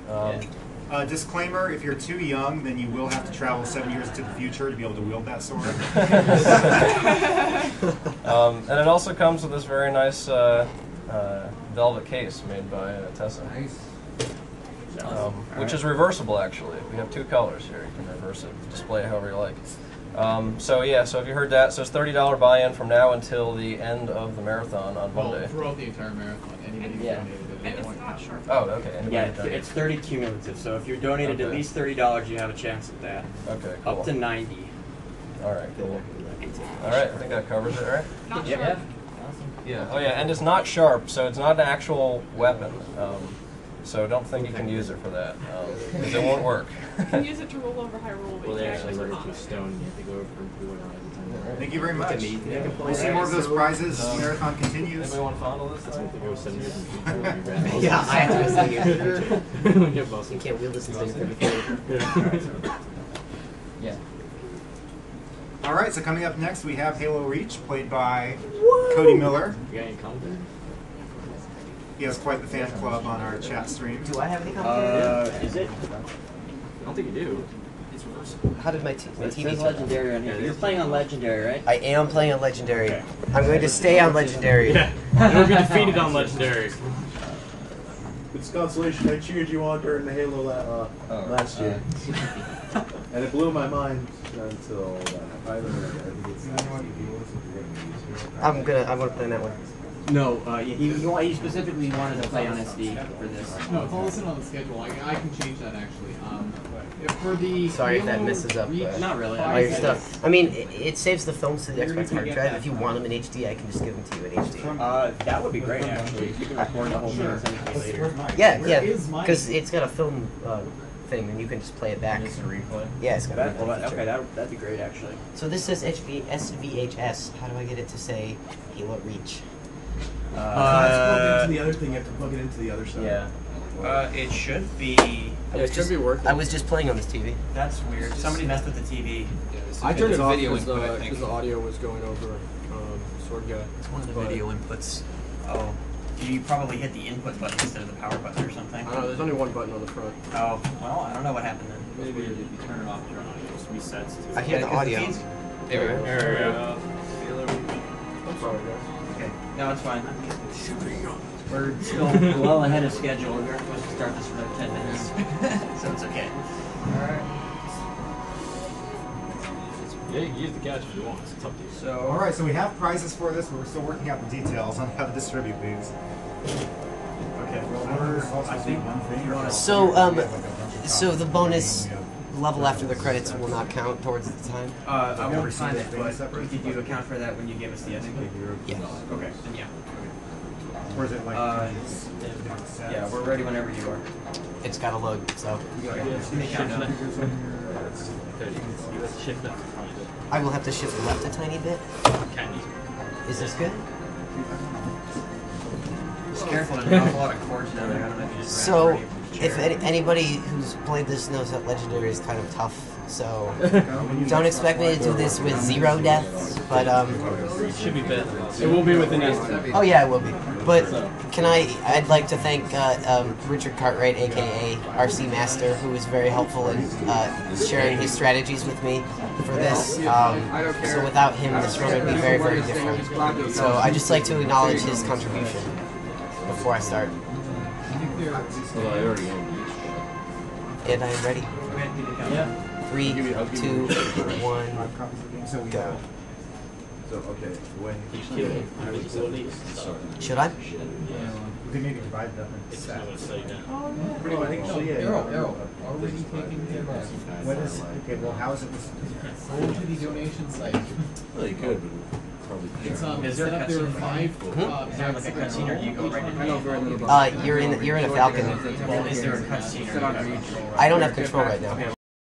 Disclaimer, if you're too young, then you will have to travel 7 years into the future to be able to wield that sword. And it also comes with this very nice velvet case made by Tessa. Nice. Which is reversible, actually. We have 2 colors here. You can reverse it, display it however you like. So yeah, so if you heard that, so it's $30 buy-in from now until the end of the marathon on Well, Monday. throughout the entire marathon, anybody who Yeah. donated at And any it's point. not sharp. Oh, okay. Anybody Yeah, done it? it's 30 cumulative. So if you're donated at Okay. least $30, you have a chance at that. Okay, cool. Up to 90. All right, cool. All right, I think that covers it, right? Not Yep. sharp. Yeah. Oh yeah, and it's not sharp, so it's not an actual weapon. So don't think you can use it for that, because it won't work. You can use it to roll over high roll, but Well, you they can actually actually run put into a stone. You have to go over and pull it out every time. Thank you very much. Yeah. We'll see more of those prizes. Marathon continues. Anybody want to fondle this? That's what they go 7 years in. Yeah, I was thinking. Yeah, boss. You can't wield this thing for before. Yeah. All right, so coming up next, we have Halo Reach, played by Cody Miller. You got any comments? He has quite the fan club on our chat stream. Do I have any commentary? Is it? I don't think you do. How did my It TV says turn on? Legendary on here. You're playing on Legendary, right? I am playing on Legendary. Okay. I'm going to stay on Legendary. Yeah. Never be defeated on Legendary. It's consolation. I cheered you on during the Halo last year, and it blew my mind until I think it's I'm gonna play on that one. No, he specifically wanted to play on SD for this. No, it's all listed on the schedule. I can change that actually. If for the Sorry if that Halo messes up Reach Not really. all your prize- stuff. I mean, it saves the films to the Xbox hard drive. If you want them in HD, I can just give them to you in HD. That would be great actually. You can record the whole thing and send it to me later. Yeah, Where yeah, is mine? because it's got a film thing, and you can just play it back. Just a replay. Yeah, it's got a replay feature. Okay, that'd be great actually. So this says SVHS. How do I get it to say Halo Reach? It's plugged into the other thing. You have to plug it into the other side. Yeah. It should be. I was just playing on this TV. That's weird. Somebody messed with the TV. I turned it off video because input, I think. the audio was going over Sword Guy. It's one of the video inputs. Oh. You probably hit the input button instead of the power button or something. I don't know, there's only one button on the front. Oh, well, I don't know what happened then. Maybe if you turn it off, turn on it just resets. I hear the audio. There we go. There we go. I'm sorry, guys. Okay. No, it's fine. We're still well ahead of schedule. We were supposed to start this for like 10 minutes. So it's okay. Yeah, you can use the couch if you want. It's up to you. So, All right, so we have prizes for this, but we're still working out the details on how to distribute these. okay, well, I think you want to... So the bonus level after the credits will not count towards the time. I won't find it, but did you account for that when you gave us the estimate? Yeah. Okay, then yeah. Or is it like Yeah, we're ready whenever you are. It's got to load. So Shift left a tiny bit. I will have to shift left a tiny bit. Can you? Is this good? Just careful, there's an awful lot of cords down there. I don't know if you just ran So, over you. if anybody who's played this knows that Legendary is kind of tough, so don't expect me to do this with 0 deaths, but It should be better. It will be within estimate. oh yeah, it will be. But I'd like to thank Richard Cartwright, aka RC Master, who was very helpful in sharing his strategies with me for this. So without him, this run would be very, very different. So I'd just like to acknowledge his contribution before I start. Well, I already own And I am ready. Yeah. 3, 2, 1, go. So, okay, when Should I? they maybe divide them in It's sets? not going to slow you down. pretty much, actually, yeah. Arrow. Are we taking him What is okay? Well, how is it? Go to the donation site. Well, you could, but probably It's Is there a set up there are cutscene? 5 Is there like a cutscene or do you go right into I know the very little about You're in a Falcon. Well, is there a cutscene or do you have control? I don't have control right now.